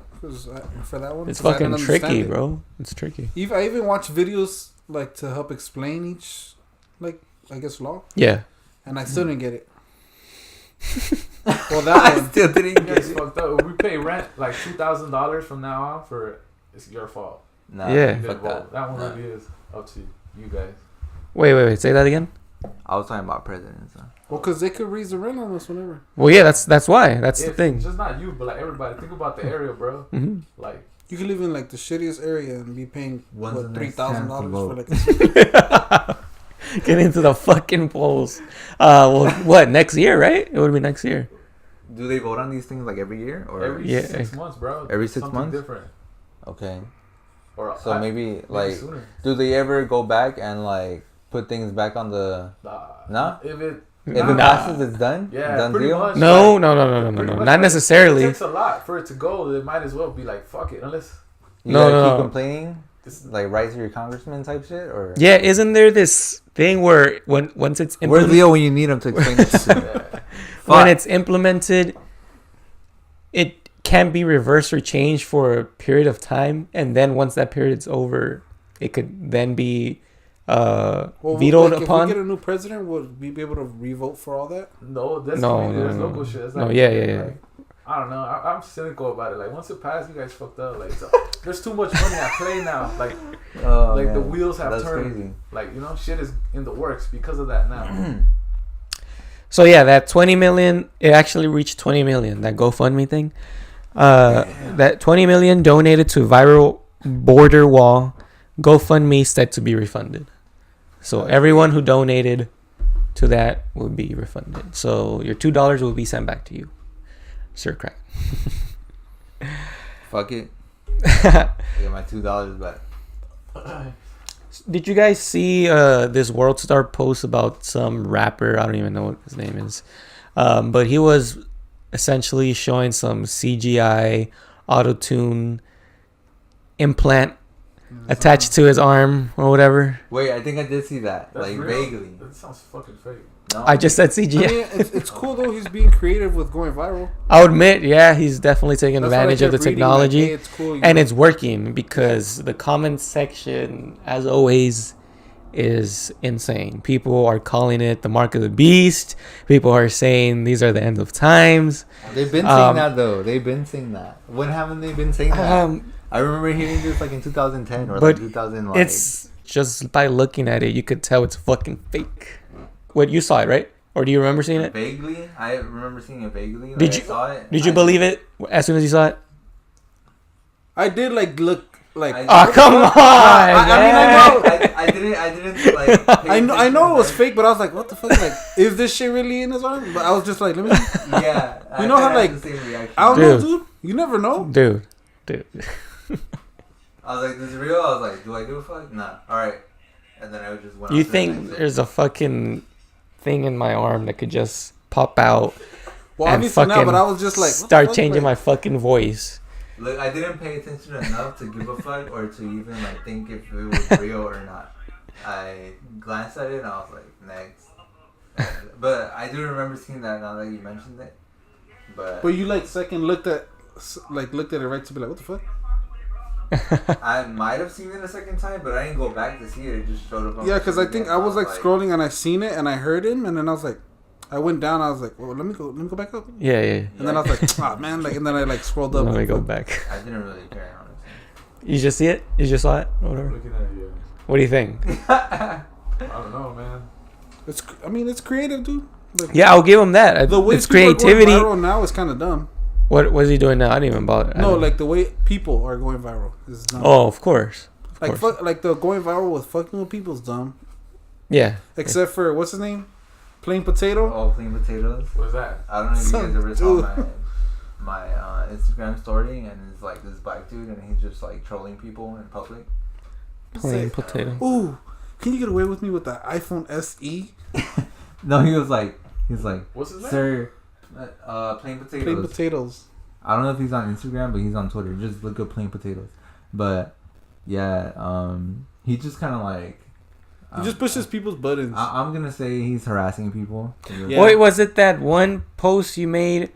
for that one. It's fucking tricky, bro. It's tricky. I even watch videos like to help explain each, like, I guess law. Yeah. And I still didn't get it. Well, that one still didn't get it. Fucked up. If we pay rent like $2,000 from now on, it's your fault. Nah, yeah. Fuck that. That one really is up to you guys. Wait. Say that again. I was talking about presidents. Well, because they could raise the rent on us whenever. Well, yeah, that's why. That's the thing. It's just not you, but like everybody. Think about the area, bro. Mm-hmm. Like, you could live in like the shittiest area and be paying $3,000 for like a Get into the fucking polls. Well, what, next year, right? It would be next year. Do they vote on these things like every year or every 6 months, bro? Every 6 Something months. Different. Okay. Or so maybe like, sooner. do they ever go back and like put things back on the? No. If it passes, it's done. Yeah, done pretty deal? much. No. Much, Not necessarily. It takes a lot for it to go. They might as well be like, fuck it, unless you gotta keep complaining. Like write to your congressman type shit, or yeah, isn't there this thing where once it's where's Leo when you need him to explain it to you? When it's implemented, it can be reversed or changed for a period of time, and then once that period's over, it could then be vetoed upon. If we get a new president, would we be able to re-vote for all that? No, there's local shit. It's like, yeah. I don't know. I'm cynical about it. Like, once it passed, you guys fucked up. Like, there's too much money at play now. Like, the wheels have turned. Crazy. Like, you know, shit is in the works because of that now. So yeah, that 20 million, it actually reached 20 million. That GoFundMe thing, that 20 million donated to viral border wall. GoFundMe said to be refunded. So everyone who donated to that will be refunded. So your $2 will be sent back to you. Sir Crack. Fuck it. I get my $2 back. Did you guys see this World Star post about some rapper? I don't even know what his name is. But he was essentially showing some CGI Autotune implant attached to his arm or whatever. Wait, I think I did see that. That's like, real? vaguely. That sounds fucking fake. No. I just said I CGI. mean, it's cool though. He's being creative with going viral. I'll admit, yeah, he's definitely taking That's what I advantage of the kept reading, technology. like, hey, it's cool, And it's working because the comment section, as always, is insane. People are calling it the mark of the beast. People are saying these are the end of times. They've been saying that though. They've been saying that. When haven't they been saying that? I remember hearing this like in 2010 or like 2000. Like, it's just by looking at it, you could tell it's fucking fake. What, you saw it, right? Or do you remember seeing it? Vaguely, I remember seeing it vaguely. Like, Did you? I saw it. Did you believe it as soon as you saw it? I did like look like. Oh, come on! I didn't like. pay I know it was attention, fake, but I was like, what the fuck? Like, is this shit really in his arm? But I was just like, let me. Yeah. You know how, like, the same reaction. I don't know, dude. You never know. Dude. I was like, this is real. I was like, do I give a fuck? Nah. All right. And then I just went. You on to the think next thing. there's a fucking thing in my arm that could just pop out Well, and obviously not, fucking but I was just like, what the start fuck? changing my Like, fucking voice? Look, I didn't pay attention enough to give a fuck or to even like think if it was real or not. I glanced at it and I was like, next. But I do remember seeing that now that you mentioned it. But you like second looked at it right to be like, what the fuck? I might have seen it a second time, but I didn't go back to see it. It just showed up on Yeah, my because I screen think and I was like scrolling and I seen it and I heard him and then I was like, I went down. I was like, well, let me go back up. Yeah. And then I was like, oh man, like, and then I like scrolled up. Let me like, go back. I didn't really care, honestly. You just see it? You just saw it? Or whatever. Looking at it, What do you think? I don't know, man. It's creative, dude. Like, Yeah, I'll give him that. the way It's people are going creativity. viral now is kind of dumb. What is he doing now? I didn't even bother. I No, don't- like the way people are going viral is dumb. Oh, of course. like course. like the going viral with fucking with people's dumb. Yeah. Except for what's his name, Plain Potato. All plain potatoes. What is that? I don't know if you Some guys ever saw dude. my Instagram story, and it's like this black dude, and he's just like trolling people in public. Plain Say, potato. Ooh, can you get away with me with the iPhone SE? No, he was like, What's his name? sir, plain potatoes. Plain potatoes. I don't know if he's on Instagram, but he's on Twitter. Just look up plain potatoes. But yeah, he just kind of like. He just pushes people's buttons. I'm gonna say he's harassing people. Yeah. Wait, was it that one post you made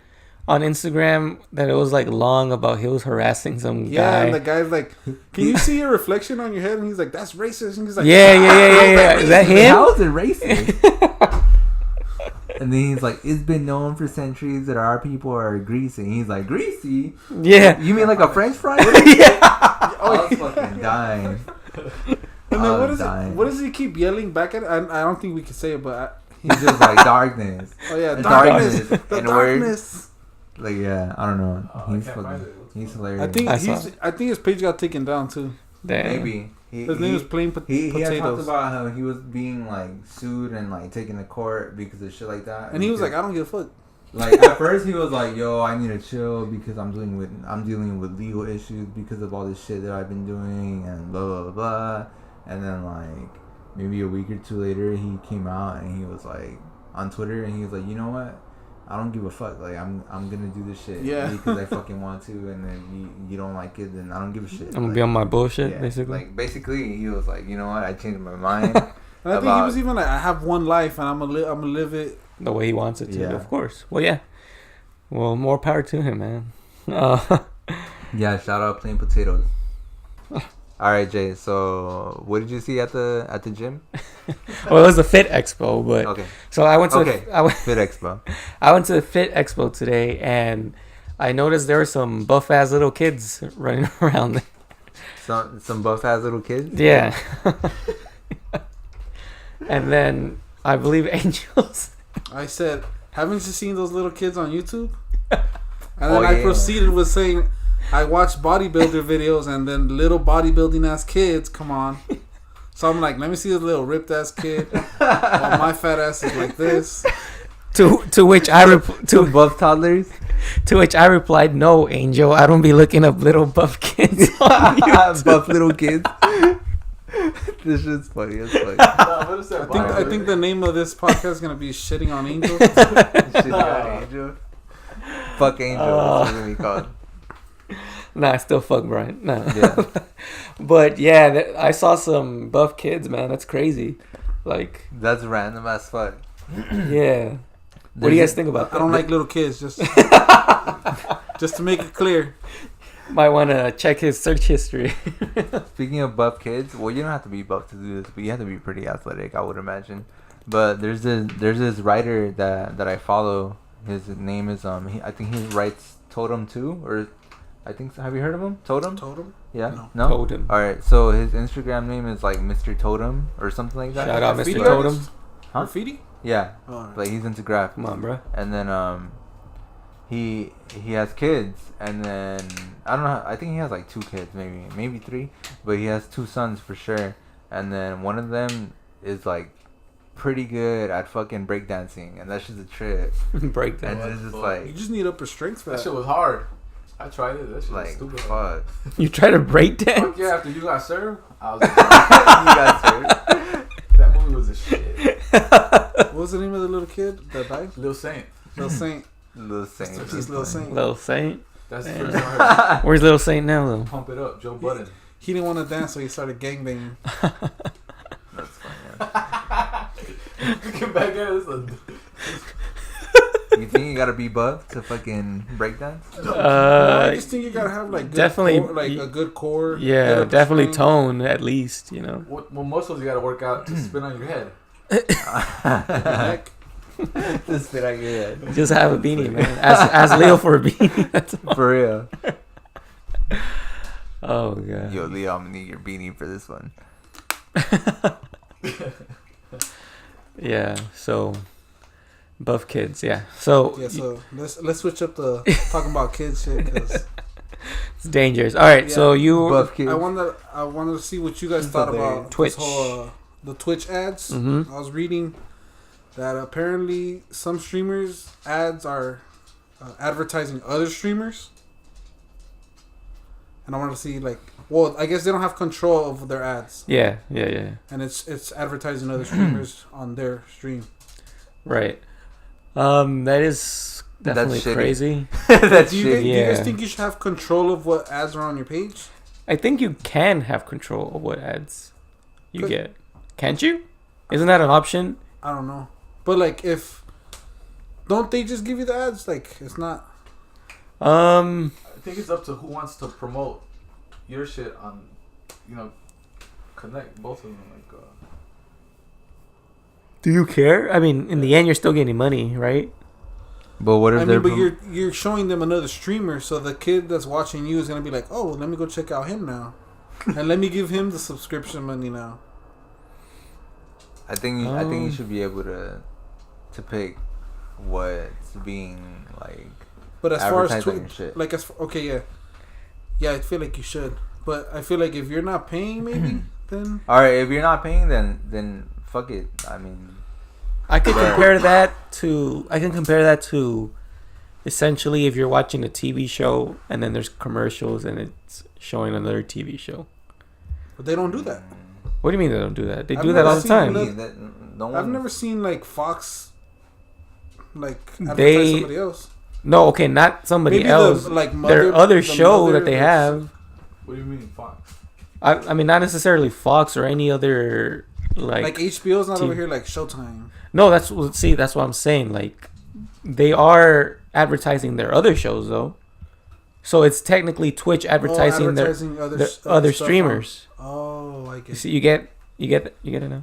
on Instagram that it was like long about he was harassing some Yeah, guy? and the guy's like, "Can you see your reflection on your head?" And he's like, "That's racist." And he's like, Yeah. Is that him? How is it racist? And then he's like, it's been known for centuries that our people are greasy. And he's like, greasy? Yeah. You mean like a French fry? Yeah. I was fucking dying. And then dying. what does he keep yelling back at? I don't think we can say it, but He's just like darkness. oh yeah, Darkness. darkness, the And word. darkness. Like yeah, I don't know. I He's can't find fucking. it. He's hilarious. I think his page got taken down too. Damn. Maybe His name is Plain He had talked Potatoes, about how he was being like sued and like taken to court because of shit like that. and he was Because- like, "I don't give a fuck." Like at first he was like, "Yo, I need to chill because I'm dealing with legal issues because of all this shit that I've been doing and blah blah blah blah." And then like maybe a week or two later, he came out and he was like on Twitter and he was like, "You know what? I don't give a fuck. Like I'm gonna do this shit because I fucking want to. And then you don't like it, then I don't give a shit. I'm gonna be on my bullshit, yeah, basically. Like basically, he was like, you know what? I changed my mind. And I think he was even like, "I have one life, and I'm gonna live it." The way he wants it to, Yeah. of course. Well, yeah. Well, more power to him, man. Yeah, shout out Plain Potatoes. All right, Jay. So, what did you see at the gym? Well, it was the Fit Expo, but Okay, so I went to Fit Expo. I went to the Fit Expo today, and I noticed there were some buff ass little kids running around there. Some buff ass little kids. Yeah. And then I believe Angels. I said, "Haven't you seen those little kids on YouTube?" And then Oh, I yeah. proceeded with saying, "I watch bodybuilder videos, and then little bodybuilding ass kids come on." So I'm like, "Let me see this little ripped ass kid while my fat ass is like this." To which I Buff toddlers. to which I replied, "No, Angel, I don't be looking up little buff kids." On YouTube." Buff little kids. This shit's funny as fuck. I think the name of this podcast is gonna be "Shitting on Angels." Shitting on Angel. Fuck Angel. That's what we called. Nah, still fuck Brian. Nah. Yeah. But yeah, I saw some buff kids, man. That's crazy. Like, that's random as fuck. Yeah. What do you guys think about that? I don't like little kids. Just to make it clear. Might want to check his search history. Speaking of buff kids, well, you don't have to be buff to do this, but you have to be pretty athletic, I would imagine. But there's this writer that I follow. His name is I think he writes Totem too, or I think have you heard of him? Totem? Yeah. No. Totem. All right. So his Instagram name is like Mr. Totem or something like that. Shout out Mr. Totem. Huh? Graffiti? Yeah. Oh, right. Like he's into graphics. Come on, bro. And then he has kids, and then I don't know. I think he has like 2 kids, maybe 3, but he has 2 sons for sure. And then one of them is like pretty good at fucking breakdancing, and that's just a trip. Breakdancing. And it's just like you just need upper strength for that. That shit was hard. I tried it. That shit like was stupid. fuck. You try to breakdance? Fuck yeah! After you got served, I was like, You got served. that movie was a shit. What was the name of the little kid that died? Lil Saint. Lil Saint. Little Saint. He's Lil Saint. Little Saint. That's the first time I heard Where's Little Saint now, though? Pump It Up, Joe Budden. He didn't want to dance, so he started gangbanging. That's funny. Yeah. Get back at us. You think you gotta be buff to fucking breakdance? I just think you gotta have like good definitely core, like a good core. Yeah, good upper definitely strength. tone at least. You know. What muscles you gotta work out to spin on your head? Heck. Just spit out your head. Just have a beanie, man. Ask Leo for a beanie. That's all. For real. Oh god. Yo, Leo, I'm gonna need your beanie for this one. Yeah. So, buff kids. Yeah. So. Yeah, so let's switch up the talking about kids shit because It's dangerous. All right. Yeah. So you. Buff kids. I wanted to see what you guys thought about Twitch. this whole the Twitch ads. Mm-hmm. I was reading that apparently some streamers ads are advertising other streamers, and I want to see like, well, I guess they don't have control of their ads. Yeah. And it's advertising other streamers on their stream. Right. That is definitely shitty. crazy. That's Do you shitty. guys Yeah. think you should have control of what ads are on your page? I think you can have control of what ads you Could- get. Can't you? Isn't that an option? I don't know, but like if don't they just give you the ads? Like it's not. I think it's up to who wants to promote your shit on, connect both of them. Like, Do you care? I mean, in the end, you're still getting money, right? But what if I they're mean, but you're showing them another streamer, so the kid that's watching you is gonna be like, oh, let me go check out him now, and let me give him the subscription money now. I think you should be able to pick what's being like. But as far as advertising and shit. like yeah, I feel like you should. But I feel like if you're not paying, maybe then All right, if you're not paying, then fuck it. I mean, I can compare that to essentially if you're watching a TV show and then there's commercials and it's showing another TV show. but they don't do that. What do you mean they don't do that? They I've do that never all the seen time. that- I've never seen like Fox like advertise They- somebody else. No, okay, not somebody Maybe else. their other the show mother that they is- have. what do you mean, Fox? I mean, not necessarily Fox or any other Like HBO's not TV. over here like Showtime. No, that's what I'm saying. Like, they are advertising their other shows though, so it's technically Twitch advertising, their other stuff on- streamers. Oh, I You get see, you get it now.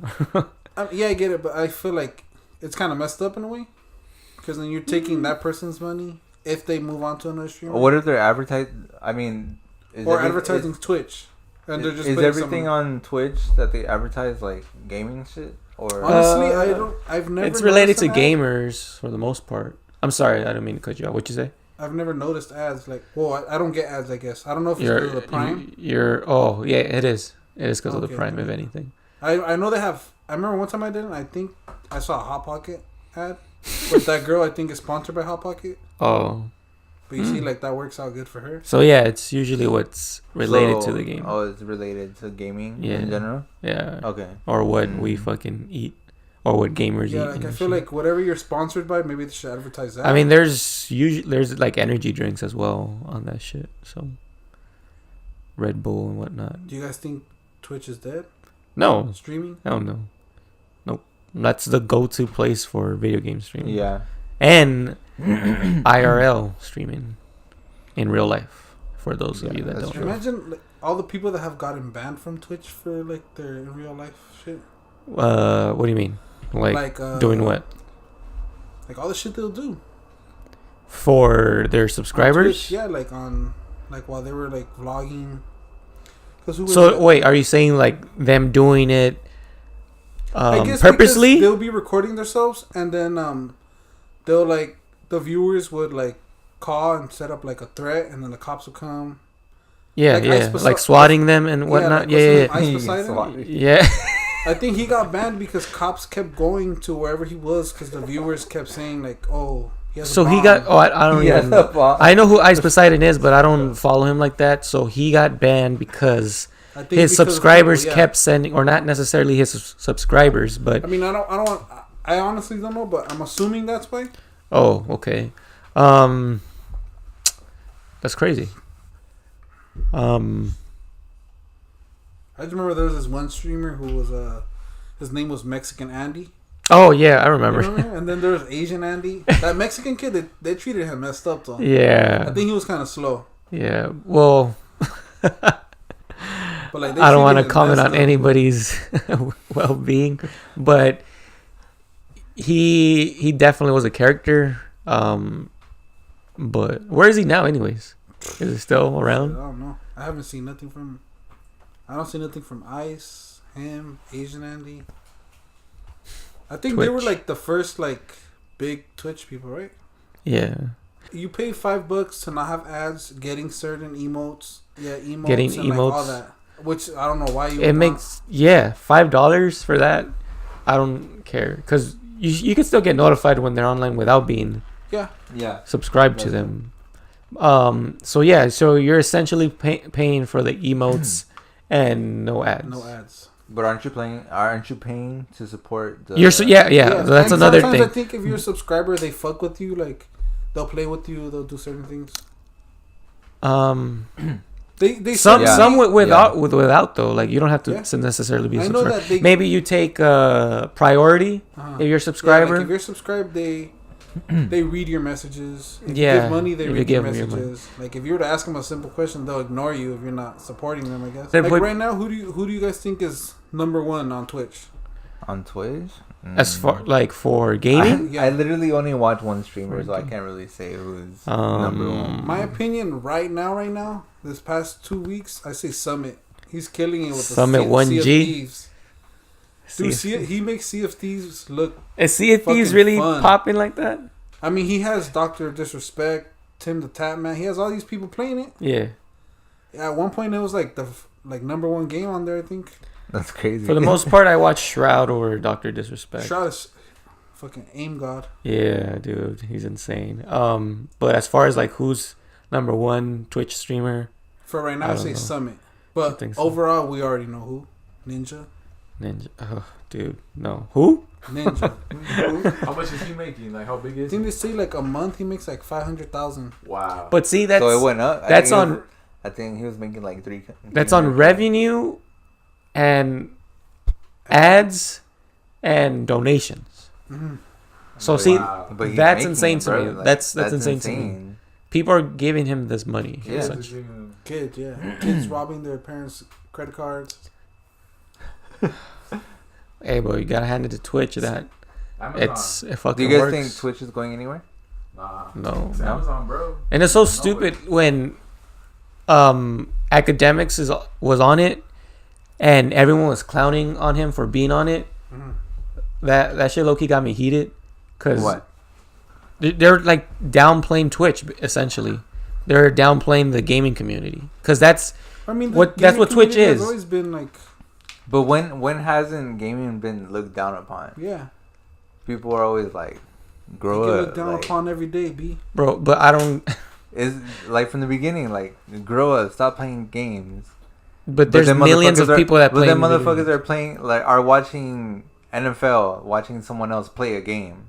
yeah, I get it, but I feel like it's kind of messed up in a way because then you're taking that person's money if they move on to another streamer. What if they're advertising? I mean, advertising Twitch, and they're just is putting everything on Twitch that they advertise like gaming shit or? Honestly, I've never. It's related to noticed an ad. gamers for the most part. I'm sorry, I don't mean to cut you off. What'd you say? I've never noticed ads like. Well, I don't get ads. I guess I don't know if it's because of the Prime. Oh yeah, it is. It is because of the Okay. Prime, if anything. I know they have. I remember one time I did it. I think I saw a Hot Pocket ad, but that girl I think is sponsored by Hot Pocket. Oh, But you see, like, that works out good for her. So yeah, it's usually what's related to the game. Oh, it's related to gaming Yeah. in general? Yeah. Okay. Or what we fucking eat. Or what gamers eat. Yeah, like, I feel like whatever you're sponsored by, maybe they should advertise that. I mean, there's like energy drinks as well on that shit. So Red Bull and whatnot. Do you guys think Twitch is dead? No. Streaming? Hell no. Nope. That's the go-to place for video game streaming. Yeah. And IRL streaming in real life. For those of you that don't know. Imagine like, all the people that have gotten banned from Twitch for like their in real life shit. What do you mean? Like doing what? Like all the shit they'll do for their subscribers? Twitch, yeah, like on like while they were like vlogging. So wait, are you saying like them doing it I guess purposely? They'll be recording themselves and then they'll like the viewers would like call and set up like a threat and then the cops will come. Yeah, like swatting them and whatnot. Yeah. Yeah. I think he got banned because cops kept going to wherever he was because the viewers kept saying like, "Oh, he has." So he got. Oh, I don't even. I know who Ice Poseidon is, but I don't follow him like that. So he got banned because his subscribers kept sending, or not necessarily his subscribers, but. I mean, I honestly don't know, but I'm assuming that's why. Oh, okay. That's crazy. I just remember there was this one streamer who was his name was Mexican Andy. Oh yeah, I remember. And then there was Asian Andy. That Mexican kid, they treated him messed up though. Yeah. I think he was kind of slow. Yeah. Well. But like, I don't want to comment on anybody's well-being, but he definitely was a character. But where is he now, anyways? Is he still around? I don't know. I haven't seen nothing from him. I don't see nothing from Ice, him, Asian Andy. I think Twitch. they were like the first like big Twitch people, right? Yeah. You pay $5 to not have ads, getting certain emotes. Yeah, emotes. Getting and emotes. Like all that. Which I don't know why you. It makes $5 for that. I don't care because you can still get notified when they're online without being subscribed to them. So you're essentially paying for the emotes and no ads. No ads. But aren't you paying to support the? That's another thing. I think if you're a subscriber, they fuck with you. Like they'll play with you. They'll do certain things. They some without though. Like you don't have to necessarily be a subscriber. Maybe you take priority if you're a subscriber. Yeah, like if you're subscribed, they read your messages. If you give money, they read your messages. Like if you were to ask them a simple question, they'll ignore you if you're not supporting them. I guess. Like right now, who do you guys think is number one on Twitch? On Twitch? As far like for gaming, I literally only watch one streamer, so I can't really say who's number one. My opinion right now, this past 2 weeks, I say Summit. He's killing it with Summit 1G. Dude, he makes Sea of Thieves look. Is Sea of Thieves really popping like that? I mean, he has Dr. Disrespect, Tim the Tap Man. He has all these people playing it. Yeah. At one point, it was like the number one game on there, I think. That's crazy. For the most part, I watch Shroud or Dr. Disrespect. Shroud is fucking aim god. Yeah, dude, he's insane. But as far as like who's number one Twitch streamer, for right now, I say Summit. But overall, we already know who. Ninja. Oh, dude, no. Who? Ninja. How much is he making? Like, how big is? I think they say like a month he makes like 500,000. Wow. But see, that's so it went up. I think he was making like 3. That's on revenue, and ads, and donations. Mm-hmm. So but that's insane to me. Like, that's insane to me. People are giving him this money. Kids robbing their parents' credit cards. Hey, bro, you gotta hand it to Twitch that Amazon. it fucking works. Do you guys works. think Twitch is going anywhere? Nah. No. It's Amazon, bro. And it's so stupid when Akademiks was on it and everyone was clowning on him for being on it. Mm-hmm. That shit low-key got me heated. Cause what? They're like downplaying Twitch essentially. They're downplaying the gaming community because that's what Twitch is. Has always been like. But when hasn't gaming been looked down upon? Yeah. People are always like, grow up. Looked down upon every day, B. Bro, but I don't. is like from the beginning, like grow up, stop playing games. But there's millions of people that play. But then motherfuckers are playing, like, are watching NFL, watching someone else play a game.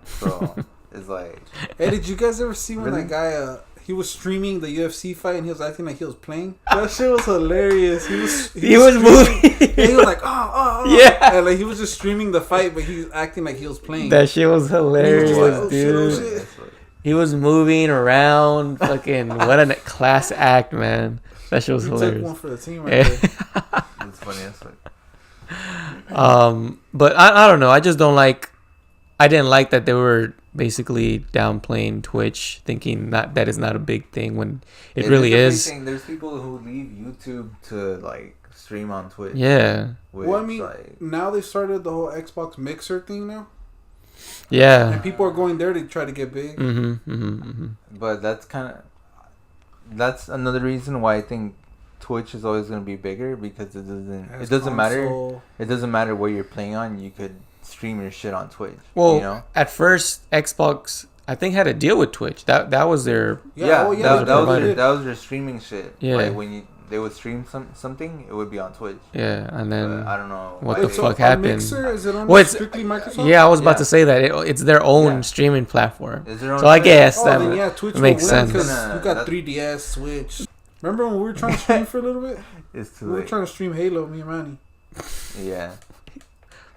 So it's like, hey, did you guys ever see when Really? that guy? He was streaming the UFC fight and he was acting like he was playing. That shit was hilarious. He was moving. And he was like, oh. Yeah. And like he was just streaming the fight, but he was acting like he was playing. That shit was hilarious, He was just like, dude. shit. He was moving around, fucking what a class act, man. That shit was We hilarious. took one for the team right there. it's funny. It's like, But I don't know. I just don't like. I didn't like that they were basically downplaying Twitch, thinking that is not a big thing when it really is. Thing. There's people who leave YouTube to like stream on Twitch. Yeah. Which, Well, I mean, like, now they started the whole Xbox Mixer thing now, Yeah. and people are going there to try to get big. but that's another reason why I think Twitch is always going to be bigger, because it doesn't matter. It doesn't matter what you're playing on. You could stream your shit on Twitch. Well, you know? at first Xbox, I think, had a deal with Twitch. That was their. That provider. was their streaming shit. Yeah. Like when they would stream something, it would be on Twitch. Yeah, and then But I don't know what why the they- fuck happened. Mixer, is it on Well, it's- strictly Microsoft? Yeah, I was about Yeah. to say that it's their own Yeah. streaming platform. Is there on So I Twitch? guess Oh, that then yeah, Twitch makes will win sense. because Nah, you got that- 3DS, Switch. Remember when we were trying to stream for a little bit? It's too We were late. trying to stream Halo, me and Manny. Yeah.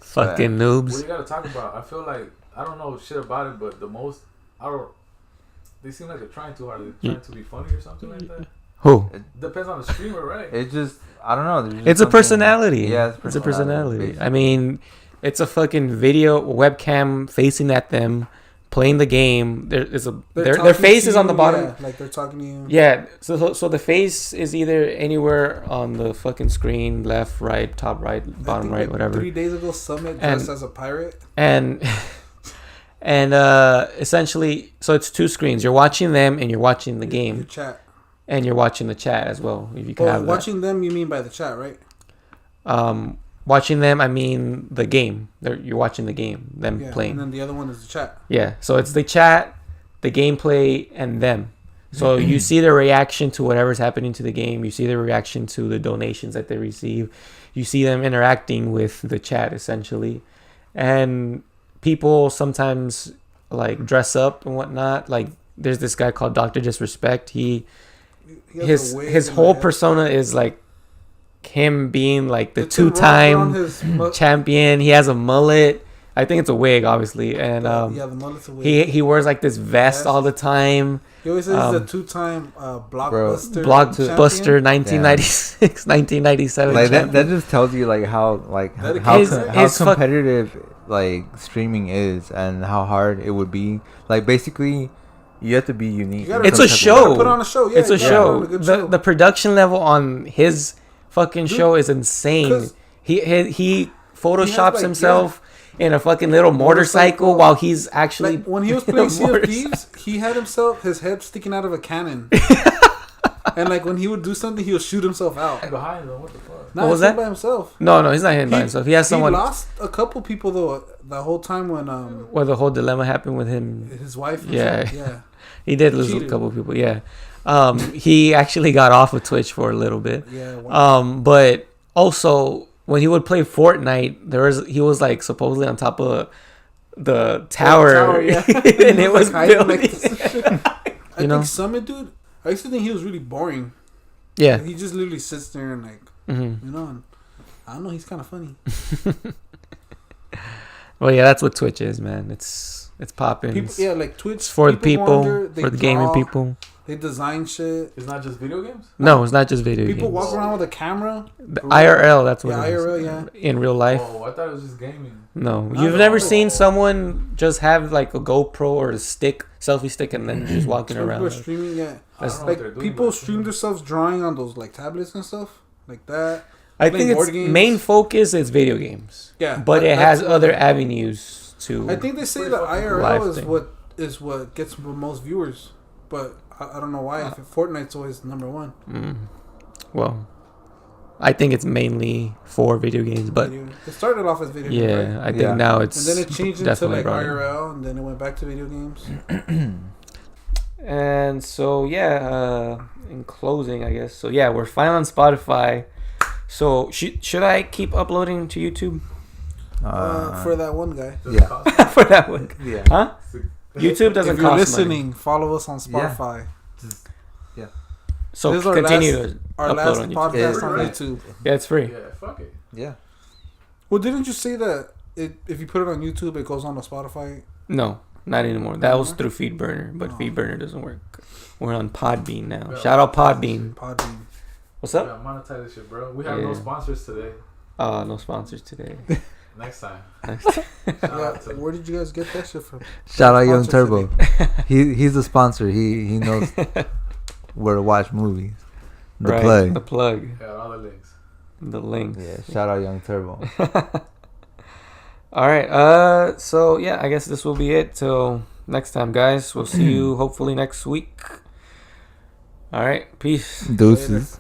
fucking What noobs. you gotta talk about? I feel like I don't know shit about it, but the most they seem like they're trying too hard. They're trying to be funny or something like that. Who? Depends on the streamer, right? It just, I don't know. there's just It's a something- personality. Yeah, It's a personality. basically. I mean, it's a fucking video webcam facing at them, playing the game. Their talking face to is on the you, bottom. yeah, like they're talking to you. Yeah, so the face is either anywhere on the fucking screen, left, right, top right, I bottom think, right, like, whatever. 3 days ago, Summit And- dressed as a pirate. And essentially, so it's two screens. You're watching them and you're watching the Your game, chat. and you're watching the chat as well. If you can Oh, have watching them, you mean by the chat, right? that. Watching them, I mean the game. You're watching the game, them Yeah. playing. And then the other one is the chat. Yeah, so it's the chat, the gameplay, and them. So you see their reaction to whatever's happening to the game. You see their reaction to the donations that they receive. You see them interacting with the chat, essentially. And people sometimes like dress up and whatnot. Like there's this guy called Dr. Disrespect. He has a wig His and whole a hat. persona is like him being like the It's a rock two-time on his champion. He has a mullet. I think it's a wig, obviously, and yeah, the mullet's a wig. he wears like this vest all the time. He always says he's a 2-time blockbuster. Blockbuster, champion. 1996, 1997. Like that champion. just tells you like how Dedicated. His fuck- competitive like streaming is, and how hard it would be. Like basically, you have to be unique. You gotta- It's in a some type of show. way. Put on a show. Yeah, It's a you gotta put show. on a good The show. the production level on his fucking show is insane. 'Cause He photoshops like, himself in a fucking little motorcycle while he's actually Like when he was in a playing Sea of motorcycle. Thieves, he had his head sticking out of a cannon. And like when he would do something, he would shoot himself out. Behind them, what the fuck? Nah, was he's him that? by himself. No, he's not hidden by himself. He has someone. He lost a couple people though the whole time when Where the whole dilemma happened with him. his wife. Was Yeah. yeah. He did lose a Cheated. couple people. Yeah. He actually got off of Twitch for a little bit. Yeah. Wow. But also when he would play Fortnite, he was like supposedly on top of the tower, yeah. and it was like hiding building. like this shit. I You know? think Summit, dude. I used to think he was really boring. Yeah. He just literally sits there and like, Mm-hmm. you know, and I don't know, he's kind of funny. Well, yeah, that's what Twitch is, man. It's popping. People, yeah, like Twitch. It's for the go people, under, they for the gaming draw, people. They design shit. It's not just video games. No, it's not just video People games. walk around with a camera. The IRL, that's what Yeah, it is. IRL, yeah. In real life. Oh, I thought it was just gaming. No, Not you've at never all. seen someone just have like a GoPro or a selfie stick, and then just walking People around. are streaming, yeah. I don't know what Like they're doing, people but- stream themselves drawing on those like tablets and stuff like that. I playing think board its games. main focus is video games. Yeah, But it that's has what- other avenues to. I think they say Pretty the fucking IRL live is thing. what gets the most viewers, but I don't know why. If Fortnite's always number one. Well, I think it's mainly for video games, but It started off as video yeah, games, right? I think Yeah. now it's And then it changed into definitely like broader. IRL, and then it went back to video games. And so in closing, I guess. So we're finally on Spotify. So should I keep uploading to YouTube? For that one guy. Does it cost money? For that one, Yeah. huh? YouTube doesn't If you're cost listening, money. follow us on Spotify. So This is our continue last- to Our upload last on YouTube. podcast Yeah. on Right. YouTube. Yeah, it's free. Yeah, fuck it. Yeah. Well, didn't you say that if you put it on YouTube, it goes on to Spotify? No, not anymore. That was through Feedburner, but Oh. Feedburner doesn't work. We're on Podbean now. Yeah. Shout out Podbean. Podbean. What's We up? gotta monetize this shit, bro. We have no Yeah. sponsors today. No sponsors today. Next time. Next- Shout Yeah, out to where did you guys get that shit from? Shout out Young Sponsor Turbo. He's the sponsor. He knows where to watch movies. The Right, plug. The plug. Yeah, all the links. The links. Yeah. Shout out Young Turbo. All right. So I guess this will be it till next time, guys. We'll see you hopefully next week. All right. Peace. Deuces.